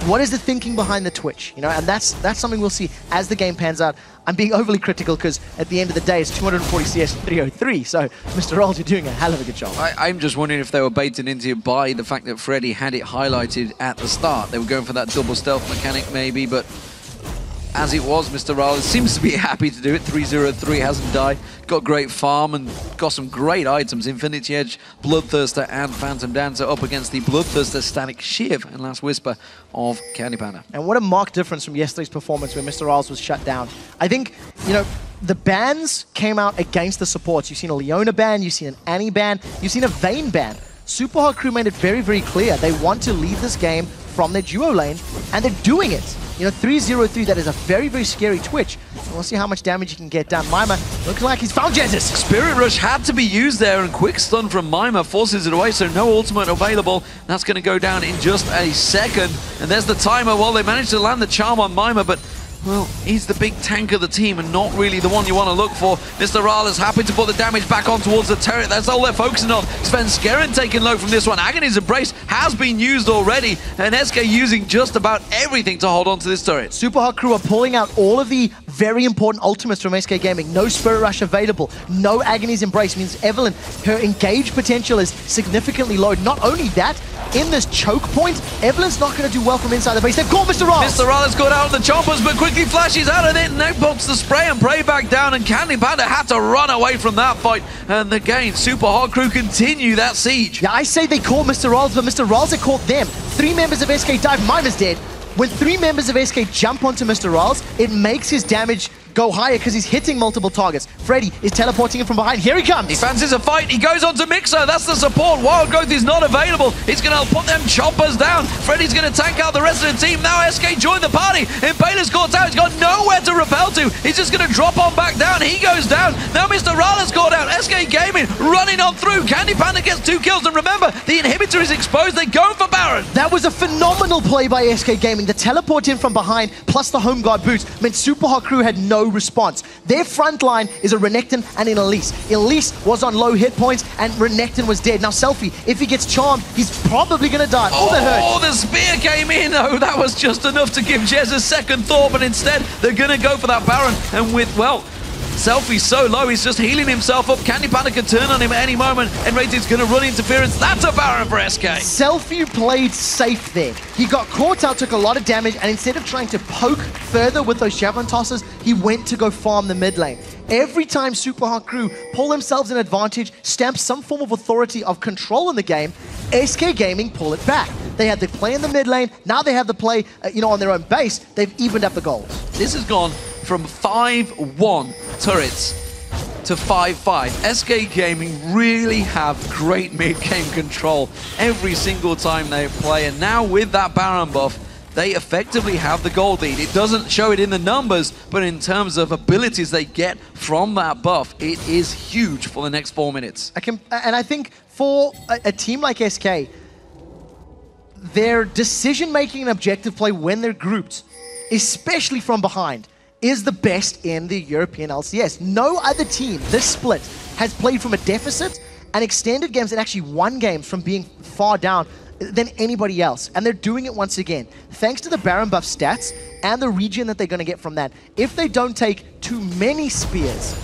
what is the thinking behind the Twitch? You know, and that's something we'll see as the game pans out. I'm being overly critical because at the end of the day, it's 240 CS 303. So, MrRalleZ, you're doing a hell of a good job. I'm just wondering if they were baited into it by the fact that Freddy had it highlighted at the start. They were going for that double stealth mechanic maybe, but as it was, MrRalleZ seems to be happy to do it. 303 hasn't died. Got great farm and got some great items. Infinity Edge, Bloodthirster, and Phantom Dancer up against the Bloodthirster, Static Shiv, and Last Whisper of CandyPanda. And what a marked difference from yesterday's performance where MrRalleZ was shut down. I think, you know, the bans came out against the supports. You've seen a Leona ban, you've seen an Annie ban, you've seen a Vayne ban. Super Hot Crew made it very, very clear they want to leave this game from their duo lane, and they're doing it. You know, 303, that is a very, very scary Twitch. And we'll see how much damage he can get done. Mimer looks like he's found Jesiz. Spirit Rush had to be used there, and quick stun from Mimer forces it away, so no ultimate available. That's going to go down in just a second. And there's the timer. Well, they managed to land the charm on Mimer, but well, he's the big tank of the team and not really the one you want to look for. MrRalleZ happy to put the damage back on towards the turret. That's all they're focusing on. Svenskeren taking low from this one. Agony's Embrace has been used already, and SK using just about everything to hold on to this turret. Super Hot Crew are pulling out all of the very important ultimates from SK Gaming. No Spirit Rush available. No Agony's Embrace means Evelynn, her engage potential is significantly low. Not only that, in this choke point, Evelynn's not going to do well from inside the base. They've caught MrRalleZ. MrRalleZ got out of the choppers, but quickly flashes out of it, and now puts the spray and pray back down, and CandyPanda had to run away from that fight. And again, Super Hot Crew continue that siege. Yeah, I say they caught MrRalleZ, but MrRalleZ caught them. 3 members of SK dive, Mimer's dead. When 3 members of SK jump onto MrRalleZ, it makes his damage go higher because he's hitting multiple targets. Freddy is teleporting him from behind. Here he comes. He fancies a fight. He goes on to Migxa. That's the support. Wild Growth is not available. He's going to put them choppers down. Freddy's going to tank out the rest of the team. Now SK join the party. Impaler's caught out. He's got nowhere to repel to. He's just going to drop on back down. He goes down. Now MrRalleZ caught out. SK Gaming running on through. CandyPanda gets 2 kills, and remember, the inhibitor is exposed. They go for Baron. That was a phenomenal play by SK Gaming. The teleport in from behind, plus the home guard boots, meant Super Hot Crew had no response. Their front line is a Renekton and an Elise. Elise was on low hit points, and Renekton was dead. Now, SELFIE, if he gets charmed, he's probably going to die. Oh, that hurt. Oh, the spear came in. Oh, that was just enough to give Jez a second thought, but instead, they're going to go for that Baron. And with, well, SELFIE's so low, he's just healing himself up. CandyPanda can turn on him at any moment. nRated's going to run interference. That's a Baron for SK. SELFIE played safe there. He got caught out, took a lot of damage, and instead of trying to poke further with those javelin tosses, he went to go farm the mid lane. Every time Super Hot Crew pull themselves an advantage, stamp some form of authority of control in the game, SK Gaming pull it back. They had the play in the mid lane, now they have the play on their own base. They've evened up the goals. This has gone from 5-1 turrets to 5-5. SK Gaming really have great mid-game control every single time they play, and now with that Baron buff, they effectively have the gold lead. It doesn't show it in the numbers, but in terms of abilities they get from that buff, it is huge for the next 4 minutes. I think for a team like SK, their decision-making and objective play when they're grouped, especially from behind, is the best in the European LCS. No other team this split has played from a deficit and extended games and actually won games from being far down than anybody else. And they're doing it once again. Thanks to the Baron buff stats and the regen that they're going to get from that. If they don't take too many spears,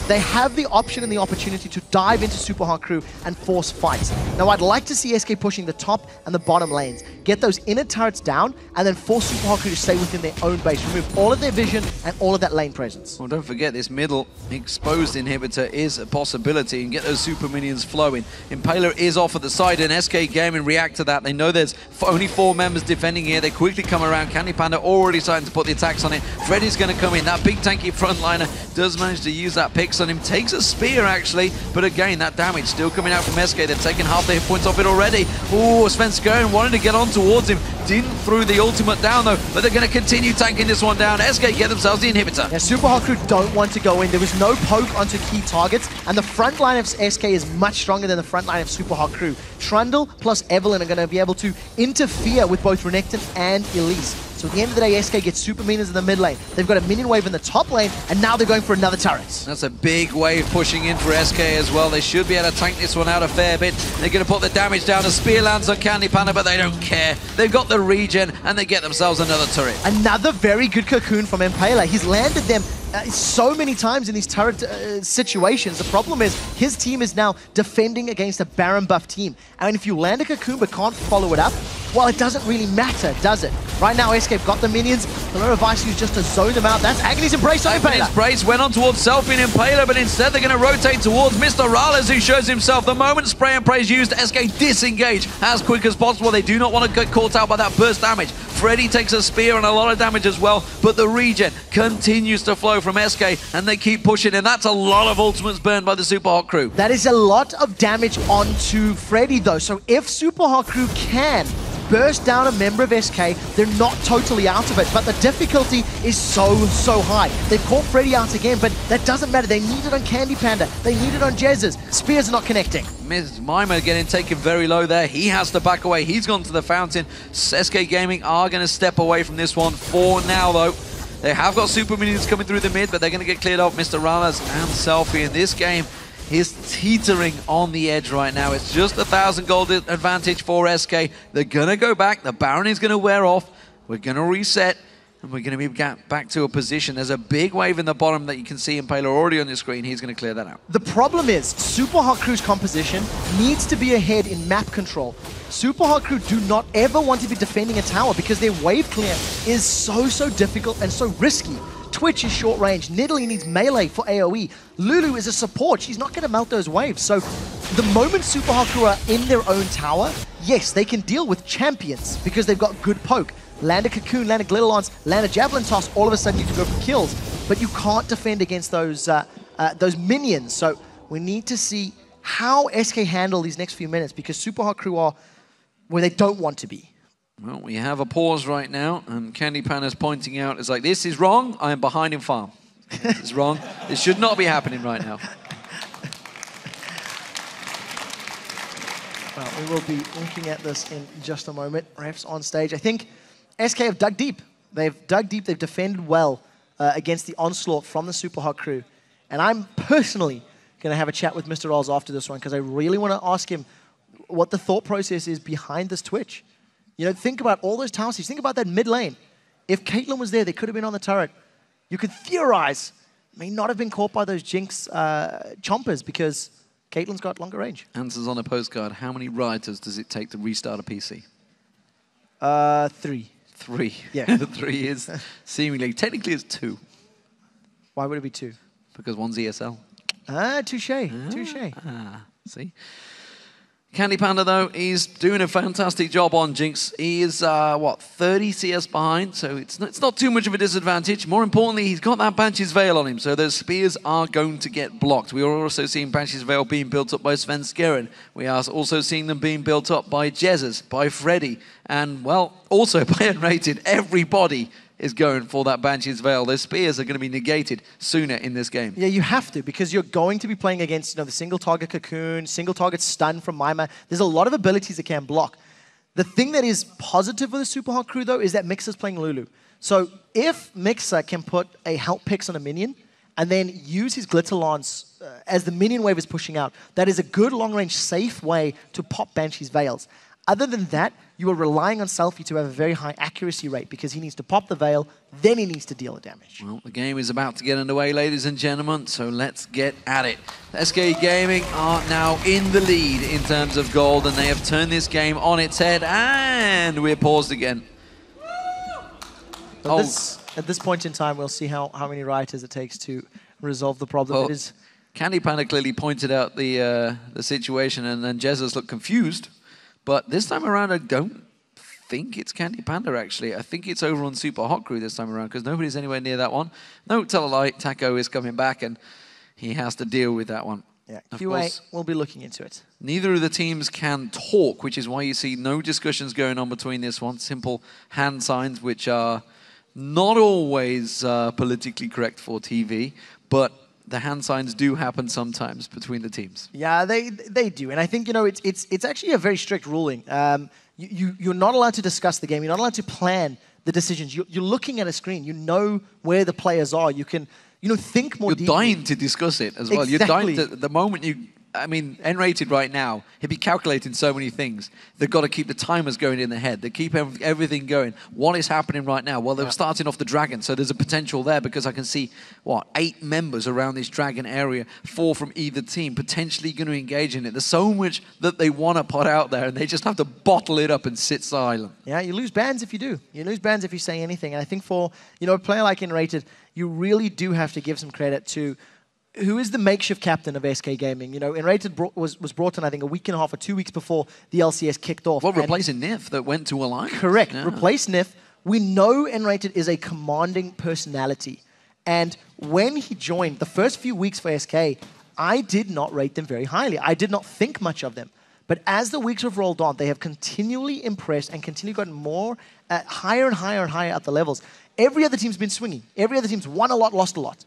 they have the option and the opportunity to dive into Super Hot Crew and force fights. Now, I'd like to see SK pushing the top and the bottom lanes, get those inner turrets down, and then force Super Hot Crew to stay within their own base, remove all of their vision and all of that lane presence. Well, don't forget, this middle exposed inhibitor is a possibility, and get those super minions flowing. Impaler is off at the side, and SK Gaming react to that. They know there's only 4 members defending here. They quickly come around. CandyPanda already starting to put the attacks on it. Freddy's going to come in. That big tanky frontliner does manage to use that picks on him. Takes a spear, actually, but again, that damage still coming out from SK. They've taken half the hit points off it already. Oh, Svenskeren wanted to get on towards him. Didn't throw the ultimate down, though, but they're going to continue tanking this one down. SK get themselves the inhibitor. Yeah, Super Hot Crew don't want to go in. There was no poke onto key targets, and the front line of SK is much stronger than the front line of Super Hot Crew. Trundle plus Evelynn are going to be able to interfere with both Renekton and Elise. So at the end of the day, SK gets super minions in the mid lane. They've got a minion wave in the top lane, and now they're going for another turret. That's a big wave pushing in for SK as well. They should be able to tank this one out a fair bit. They're going to put the damage down. The spear lands on CandyPanda, but they don't care. They've got the regen, and they get themselves another turret. Another very good cocoon from Impaler. He's landed them so many times in these turret situations. The problem is his team is now defending against a Baron buff team. And if you land a cocoon but can't follow it up, well, it doesn't really matter, does it? Right now, SK got the minions. The little advice is just to zone them out. That's Agony's Embrace on Impaler. Agony's Embrace went on towards SELFIE and Impaler, but instead they're going to rotate towards MrRalleZ, who shows himself. The moment Spray and Pray is used, SK disengage as quick as possible. They do not want to get caught out by that burst damage. Freddy takes a spear and a lot of damage as well, but the regen continues to flow from SK, and they keep pushing, and that's a lot of ultimates burned by the Super Hot Crew. That is a lot of damage onto Freddy, though. So if Super Hot Crew can burst down a member of SK, they're not totally out of it, but the difficulty is so high. They've caught Freddy out again, but that doesn't matter. They need it on CandyPanda. They need it on Jesiz. Spears are not connecting. Mimer getting taken very low there. He has to back away. He's gone to the fountain. SK Gaming are going to step away from this one for now, though. They have got super minions coming through the mid, but they're going to get cleared off. MrRalleZ and SELFIE in this game is teetering on the edge right now. It's just 1,000 gold advantage for SK. They're going to go back. The Baron is going to wear off. We're going to reset, and we're going to be back to a position. There's a big wave in the bottom that you can see Impaler already on your screen. He's going to clear that out. The problem is Super Hot Crew's composition needs to be ahead in map control. Super Hot Crew do not ever want to be defending a tower because their wave clear is so difficult and so risky. Twitch is short range. Nidalee needs melee for AoE. Lulu is a support. She's not going to melt those waves. So the moment Super Hot Crew are in their own tower, yes, they can deal with champions because they've got good poke. Land a cocoon, land a glitter lance, land a javelin toss, all of a sudden you can go for kills. But you can't defend against those minions. So we need to see how SK handle these next few minutes because Super Hot Crew are where they don't want to be. Well, we have a pause right now, and CandyPanda is pointing out, it's like, this is wrong, I am behind in farm. This is wrong. This should not be happening right now. Well, we will be looking at this in just a moment. Refs on stage. I think SK have dug deep. They've dug deep. They've defended well against the onslaught from the Super Hot crew. And I'm personally going to have a chat with MrRalleZ after this one because I really want to ask him what the thought process is behind this Twitch. You know, think about all those tower seeds. Think about that mid lane. If Caitlyn was there, they could have been on the turret. You could theorize, may not have been caught by those Jinx chompers because Caitlyn's got longer range. Answers on a postcard. How many rioters does it take to restart a PC? 3. 3. Yeah. 3 is seemingly, technically it's 2. Why would it be 2? Because one's ESL. Touche. Touche. See? CandyPanda, though, he's doing a fantastic job on Jinx. He is, 30 CS behind, so it's not too much of a disadvantage. More importantly, he's got that Banshee's Veil on him, so those spears are going to get blocked. We are also seeing Banshee's Veil being built up by Svenskeren. We are also seeing them being built up by Jesiz, by Freddy, and, well, also by nRated. Everybody is going for that Banshee's Veil. Those spears are going to be negated sooner in this game. Yeah, you have to, because you're going to be playing against the single target cocoon, single target stun from Mimer. There's a lot of abilities that can block. The thing that is positive for the Super Hot crew, though, is that Migxa's playing Lulu. So if Migxa can put a help picks on a minion and then use his Glitter Lance as the minion wave is pushing out, that is a good long-range, safe way to pop Banshee's Veils. Other than that, you are relying on SELFIE to have a very high accuracy rate because he needs to pop the Veil, then he needs to deal the damage. Well, the game is about to get underway, ladies and gentlemen, so let's get at it. SK Gaming are now in the lead in terms of gold, and they have turned this game on its head, and we're paused again. At this point in time, we'll see how many rioters it takes to resolve the problem. Well, it is CandyPanda clearly pointed out the situation, and then Jesiz looked confused. But this time around, I don't think it's CandyPanda, actually. I think it's over on Super Hot Crew this time around, because nobody's anywhere near that one. No, tell a lie, Taco is coming back, and he has to deal with that one. Yeah, QA will be looking into it. Neither of the teams can talk, which is why you see no discussions going on between this one. Simple hand signs, which are not always politically correct for TV, but the hand signs do happen sometimes between the teams. Yeah, they do. And I think, it's actually a very strict ruling. You're not allowed to discuss the game. You're not allowed to plan the decisions. You're looking at a screen. You know where the players are. You can, think more deeply. You're dying to discuss it as well. Exactly. You're dying to, the moment you, nRated right now, he'd be calculating so many things. They've got to keep the timers going in their head. They keep everything going. What is happening right now? Well, they're starting off the dragon, so there's a potential there because I can see, 8 members around this dragon area, 4 from either team, potentially going to engage in it. There's so much that they want to put out there, and they just have to bottle it up and sit silent. Yeah, you lose bans if you do. You lose bans if you say anything. And I think for, a player like nRated, you really do have to give some credit to who is the makeshift captain of SK Gaming. nRated was brought in, I think, a week and a half or 2 weeks before the LCS kicked off. Well, replacing Nif that went to Alliance. Correct. Yeah. Replace Nif. We know nRated is a commanding personality. And when he joined, the first few weeks for SK, I did not rate them very highly. I did not think much of them. But as the weeks have rolled on, they have continually impressed and continually gotten more, higher and higher and higher at the levels. Every other team's been swinging. Every other team's won a lot, lost a lot.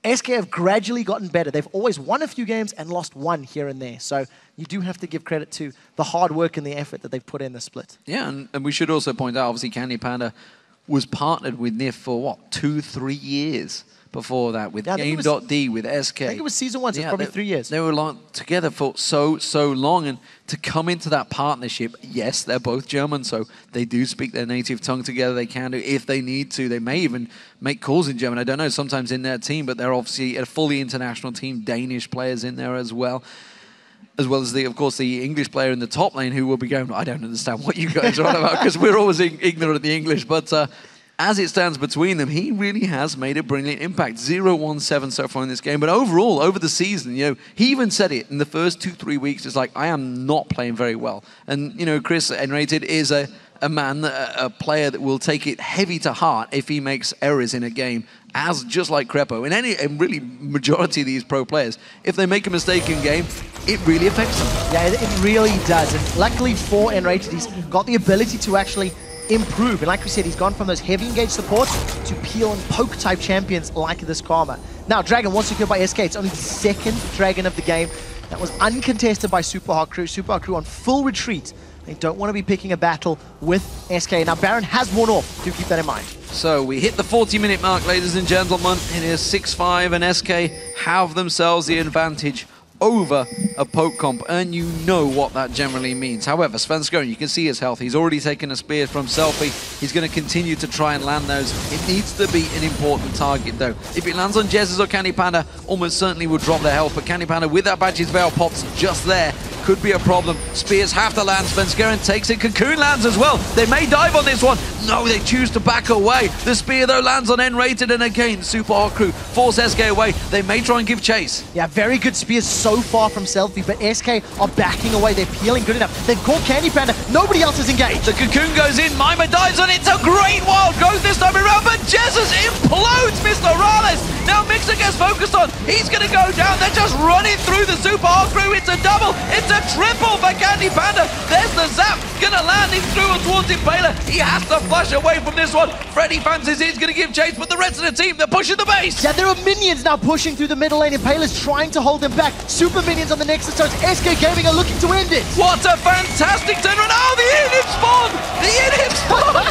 SK have gradually gotten better. They've always won a few games and lost one here and there. So you do have to give credit to the hard work and the effort that they've put in the split. Yeah, and we should also point out, obviously, CandyPanda was partnered with Nif for, 2-3 years before that, with Game.D, with SK. I think it was season 1, so it's probably 3 years. They were together for so long, and to come into that partnership, yes, they're both German, so they do speak their native tongue together. They can do, if they need to. They may even make calls in German. I don't know, sometimes in their team, but they're obviously a fully international team, Danish players in there as well. As well as, of course, the English player in the top lane who will be going, I don't understand what you guys are on about, because we're always ignorant of the English. But as it stands between them, he really has made a brilliant impact. 0-1-7 so far in this game. But overall, over the season, he even said it in the first 2-3 weeks. It's like, I am not playing very well. And, Chris, nRated, is a man, a player that will take it heavy to heart if he makes errors in a game, as just like Crepo. And really majority of these pro players, if they make a mistake in game, it really affects them. Yeah, it really does. And luckily for nRated, he's got the ability to actually improve. And like we said, he's gone from those heavy engaged supports to peel and poke type champions like this Karma. Now, Dragon once secured by SK. It's only the second Dragon of the game. That was uncontested by Super Hot Crew. Super Hot Crew on full retreat. They don't want to be picking a battle with SK. Now, Baron has worn off. Do keep that in mind. So we hit the 40-minute mark, ladies and gentlemen. It is 6-5, and SK have themselves the advantage over a poke comp, and you know what that generally means. However, Svenskeren, you can see his health. He's already taken a spear from SELFIE. He's going to continue to try and land those. It needs to be an important target, though. If it lands on Jesiz or CandyPanda, almost certainly would drop their health, but CandyPanda with that Badge's Veil pops just there. Could be a problem. Spears have to land. Svenskeren takes it. Cocoon lands as well. They may dive on this one. No, they choose to back away. The spear, though, lands on nRated, and again, Super Hot Crew force SK away. They may try and give chase. Yeah, very good spears so far from SELFIE, but SK are backing away. They're peeling good enough. They've caught CandyPanda. Nobody else is engaged. The Cocoon goes in. Mimer dives on it. It's a great wild growth this time around, but Jesiz implodes MrRalleZ. Now Migxa gets focused on. He's going to go down. They're just running through the Super Hot Crew. It's a double. It's a triple for CandyPanda. There's the zap. Gonna land him through towards Impaler. He has to flash away from this one. Freddy fancies he's gonna give chase, but the rest of the team, they're pushing the base. Yeah, there are minions now pushing through the middle lane. Impaler's trying to hold them back. Super minions on the Nexus turrets. SK Gaming are looking to end it. What a fantastic turnaround. Oh, the inhib spawn! The inhib spawn!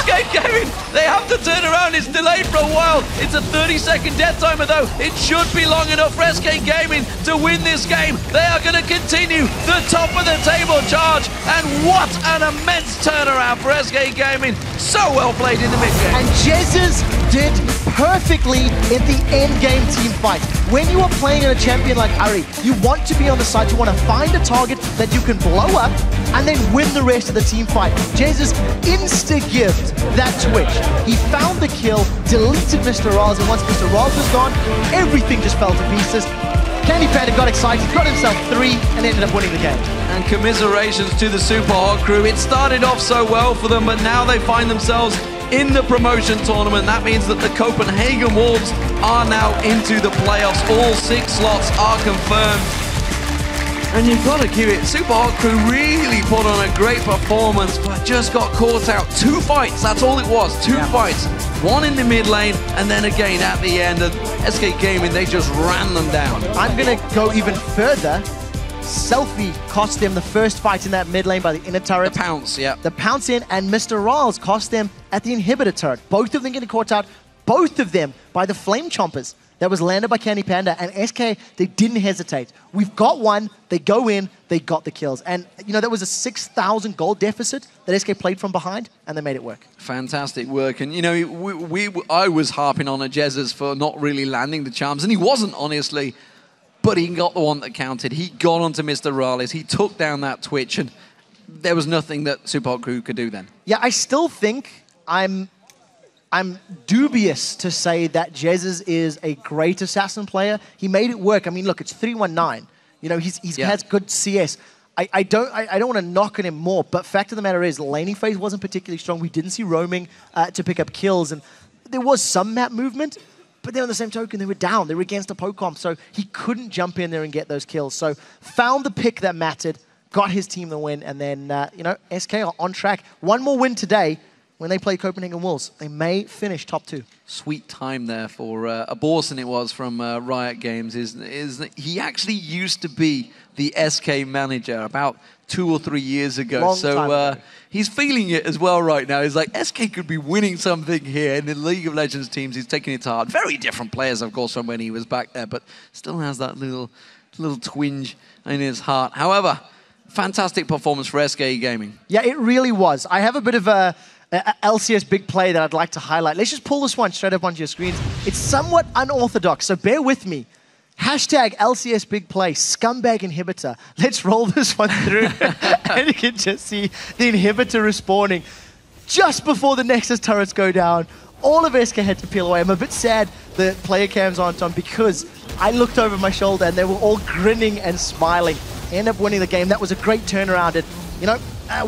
SK Gaming, they have to turn around. It's delayed for a while. It's a 30-second death timer, though. It should be long enough for SK Gaming to win this game. They are gonna continue the top of the table charge, and what an immense turnaround for SK Gaming. So well played in the mid-game. And Jesiz did perfectly in the end-game team fight. When you are playing in a champion like Ahri, you want to be on the side, you want to find a target that you can blow up and then win the rest of the team fight. Jesiz insta-gift that Twitch. He found the kill, deleted MrRalleZ, and once MrRalleZ was gone, everything just fell to pieces. CandyPanda got excited, got himself 3, and ended up winning the game. And commiserations to the Super Hot Crew. It started off so well for them, but now they find themselves in the promotion tournament. That means that the Copenhagen Wolves are now into the playoffs. All 6 slots are confirmed. And you've got to give it, Super Hot Crew really put on a great performance, but just got caught out. 2 fights, that's all it was, 2 fights. 1 in the mid lane, and then again at the end. And SK Gaming, they just ran them down. I'm going to go even further. SELFIE cost them the first fight in that mid lane by the inner turret. The pounce, yeah. The pounce in, and MrRalleZ cost them at the inhibitor turret. Both of them getting caught out, both of them by the flame chompers that was landed by CandyPanda, and SK, they didn't hesitate. We've got one, they go in, they got the kills. And, you know, that was a 6,000 gold deficit that SK played from behind, and they made it work. Fantastic work. And, you know, I was harping on a Jesiz for not really landing the charms, and he wasn't, honestly, but he got the one that counted. He got onto MrRalleZ, he took down that Twitch, and there was nothing that Super Hot Crew could do then. Yeah, I still think I'm dubious to say that Jesiz is a great assassin player. He made it work. I mean, look, it's 319. You know, he's has good CS. I don't want to knock on him more, but fact of the matter is, laning phase wasn't particularly strong. We didn't see roaming to pick up kills, and there was some map movement, but then on the same token, they were down. They were against a poke comp, so he couldn't jump in there and get those kills. So found the pick that mattered, got his team the win, and then, you know, SK are on track. One more win today. When they play Copenhagen Wolves, they may finish top 2. Sweet time there for Ahlström, it was from Riot Games. He actually used to be the SK manager about 2 or 3 years ago. So he's feeling it as well right now. He's like, SK could be winning something here in the League of Legends teams. He's taking it to heart. Very different players, of course, from when he was back there, but still has that little twinge in his heart. However, fantastic performance for SK Gaming. Yeah, it really was. I have a bit of a LCS big play that I'd like to highlight. Let's just pull this one straight up onto your screens. It's somewhat unorthodox, so bear with me. Hashtag LCS big play, scumbag inhibitor. Let's roll this one through. And you can just see the inhibitor respawning just before the Nexus turrets go down. All of SK had to peel away. I'm a bit sad the player cams aren't on because I looked over my shoulder and they were all grinning and smiling. They ended up winning the game. That was a great turnaround. And, you know,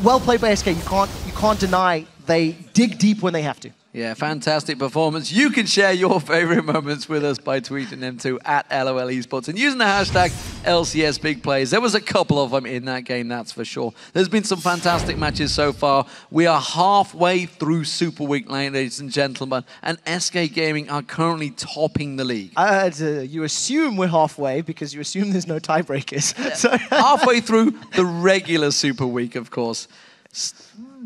well played by SK. You can't deny they dig deep when they have to. Yeah, fantastic performance. You can share your favorite moments with us by tweeting them to @LOL Esports and using the hashtag LCS Big Plays. There was a couple of them in that game, that's for sure. There's been some fantastic matches so far. We are halfway through Super Week, ladies and gentlemen, and SK Gaming are currently topping the league. You assume we're halfway because you assume there's no tiebreakers. So halfway through the regular Super Week, of course.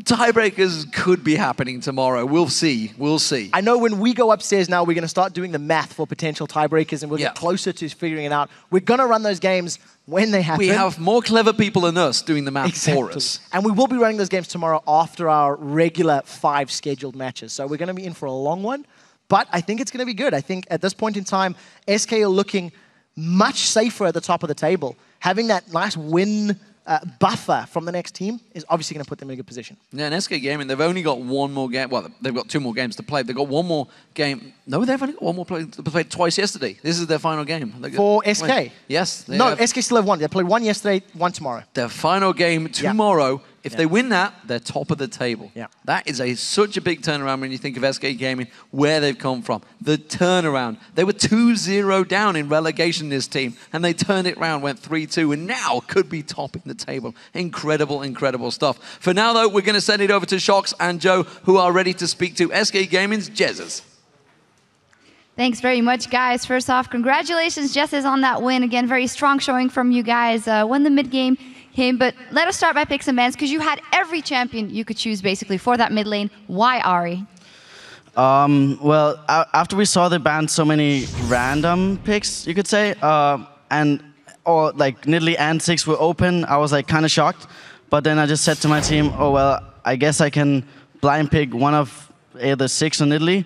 Tiebreakers could be happening tomorrow. We'll see. We'll see. I know when we go upstairs now, we're going to start doing the math for potential tiebreakers, and we'll get closer to figuring it out. We're going to run those games when they happen. We have more clever people than us doing the math for us. And we will be running those games tomorrow after our regular 5 scheduled matches. So we're going to be in for a long one, but I think it's going to be good. I think at this point in time, SK are looking much safer at the top of the table. Having that nice win buffer from the next team is obviously going to put them in a good position. Yeah, and SK Gaming, they've only got one more game. Well, they've got 2 more games to play. They've got one more game. No, they've only got one more play. They played twice yesterday. This is their final game. For SK? Yes. No, SK still have 1. They played 1 yesterday, 1 tomorrow. Their final game tomorrow. If they win that, they're top of the table. Yeah. That is such a big turnaround when you think of SK Gaming, where they've come from. The turnaround. They were 2-0 down in relegation, this team, and they turned it around, went 3-2, and now could be topping the table. Incredible, incredible stuff. For now, though, we're going to send it over to Shox and Joe, who are ready to speak to SK Gaming's Jesiz. Thanks very much, guys. First off, congratulations, Jesiz, on that win. Again, very strong showing from you guys. Won the mid-game. But let us start by picks and bans, because you had every champion you could choose, basically, for that mid lane. Why Ahri? Well, after we saw they banned so many random picks, you could say, and like Nidalee and Six were open, I was like kind of shocked. But then I just said to my team, oh, well, I guess I can blind pick one of either Six or Nidalee.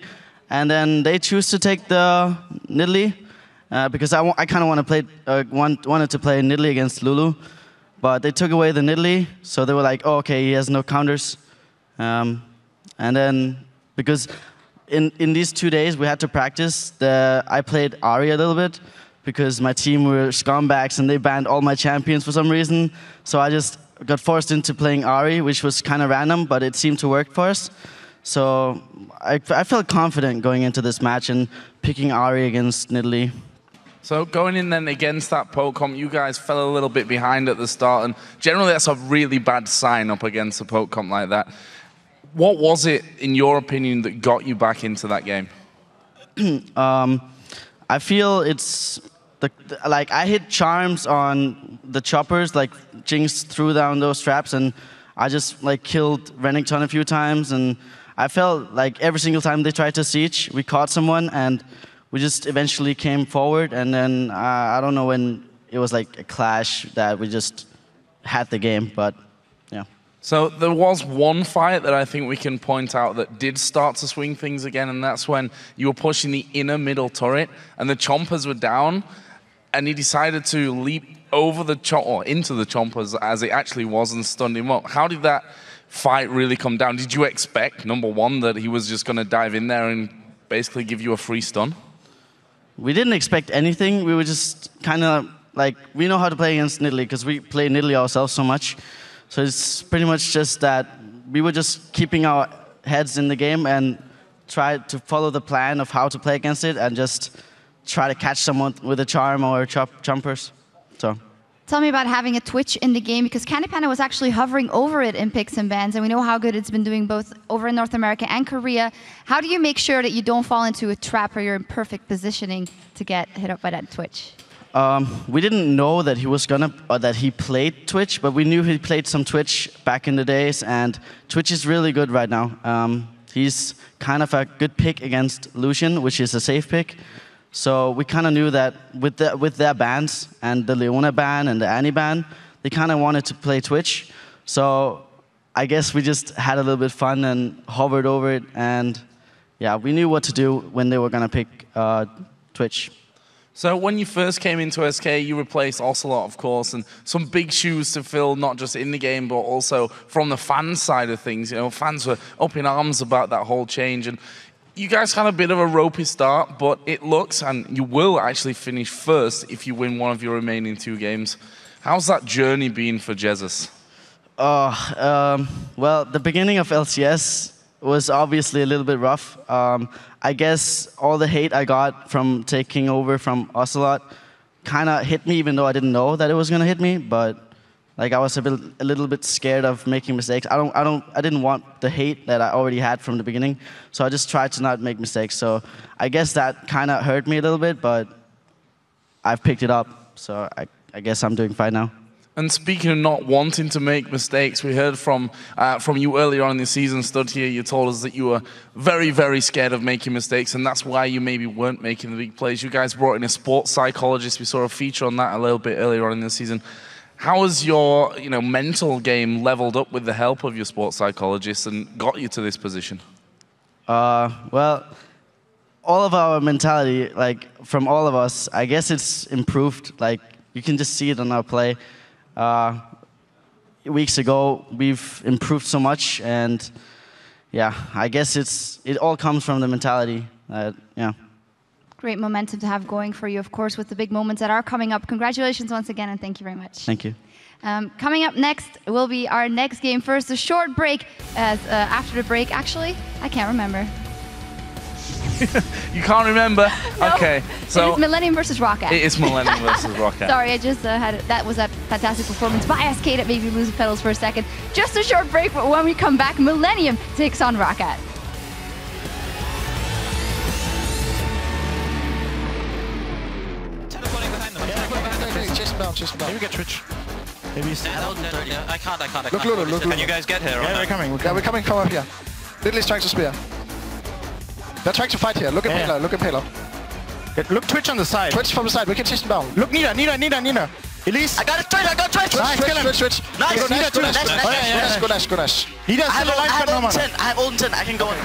And then they choose to take the Nidalee, because I kind of wanted to play Nidalee against Lulu. But they took away the Nidalee, so they were like, oh, okay, he has no counters. And then, because in these 2 days we had to practice, I played Ahri a little bit, because my team were scumbags and they banned all my champions for some reason. So I just got forced into playing Ahri, which was kind of random, but it seemed to work for us. So I felt confident going into this match and picking Ahri against Nidalee. So going in then against that poke comp, you guys fell a little bit behind at the start, and generally that's a really bad sign up against a poke comp like that. What was it, in your opinion, that got you back into that game? I feel it's like I hit charms on the choppers, like Jinx threw down those traps, and I just like killed Renekton a few times, and I felt like every single time they tried to siege, we caught someone, and we just eventually came forward, and then I don't know when it was like a clash that we just had the game, but yeah. So there was one fight that I think we can point out that did start to swing things again, and that's when you were pushing the inner middle turret, and the chompers were down, and he decided to leap over the into the chompers as it actually was and stunned him up. How did that fight really come down? Did you expect, number one, that he was just going to dive in there and basically give you a free stun? We didn't expect anything. We were just kind of like, we know how to play against Nidalee because we play Nidalee ourselves so much. So it's pretty much just that we were just keeping our heads in the game and try to follow the plan of how to play against it and just try to catch someone with a charm or chompers. So. Tell me about having a Twitch in the game, because CandyPanda was actually hovering over it in picks and bans, and we know how good it's been doing both over in North America and Korea. How do you make sure that you don't fall into a trap or you're in perfect positioning to get hit up by that Twitch? We didn't know that he was that he played Twitch, but we knew he played some Twitch back in the days, and Twitch is really good right now. He's kind of a good pick against Lucian, which is a safe pick. So we kind of knew that with their bans and the Leona ban and the Annie ban, they kind of wanted to play Twitch. So I guess we just had a little bit fun and hovered over it, and yeah, we knew what to do when they were gonna pick Twitch. So when you first came into SK, you replaced Ocelot, of course, and some big shoes to fill, not just in the game, but also from the fan side of things. You know, fans were up in arms about that whole change, and you guys had a bit of a ropey start, but it looks, and you will actually finish first if you win one of your remaining 2 games. How's that journey been for Jesiz? Well, the beginning of LCS, was obviously a little bit rough. I guess all the hate I got from taking over from Ocelot kind of hit me, even though I didn't know that it was gonna hit me. But like I was a little bit scared of making mistakes. I didn't want the hate that I already had from the beginning. So I just tried to not make mistakes. So I guess that kind of hurt me a little bit, but I've picked it up. So I guess I'm doing fine now. And speaking of not wanting to make mistakes, we heard from you earlier on in the season, stood here, you told us that you were very, very scared of making mistakes, and that's why you maybe weren't making the big plays. You guys brought in a sports psychologist. We saw a feature on that a little bit earlier on in the season. How has your mental game leveled up with the help of your sports psychologist and got you to this position? Well, all of our mentality, like from all of us, I guess it's improved. Like you can just see it on our play. Weeks ago, we've improved so much, and yeah, I guess it all comes from the mentality. Yeah. Great momentum to have going for you, of course, with the big moments that are coming up. Congratulations once again, and thank you very much. Thank you. Coming up next will be our next game. First, a short break. After the break, actually, I can't remember. You can't remember? No. Okay, so it's Millennium versus Roccat. It is Millennium versus Roccat. Sorry, I just that was a fantastic performance by SK that made me lose the pedals for a second. Just a short break, but when we come back, Millennium takes on Roccat. Just about. Maybe get Twitch. Maybe he's... I can't. Look, Lulu, look. Can you guys get here? Yeah, we're coming. We're coming. Come up here. Nidalee's trying to spear. They're trying to fight here. Look at Impaler. Look at Impaler. Look Twitch on the side. Twitch from the side. We can chase him down. Look Nida. Elise. I got a Twitch. Nice, Twitch. Nice. Go Nida too. Go Nash. Nida's still alive, but no mana. I have ult 10. I can go in.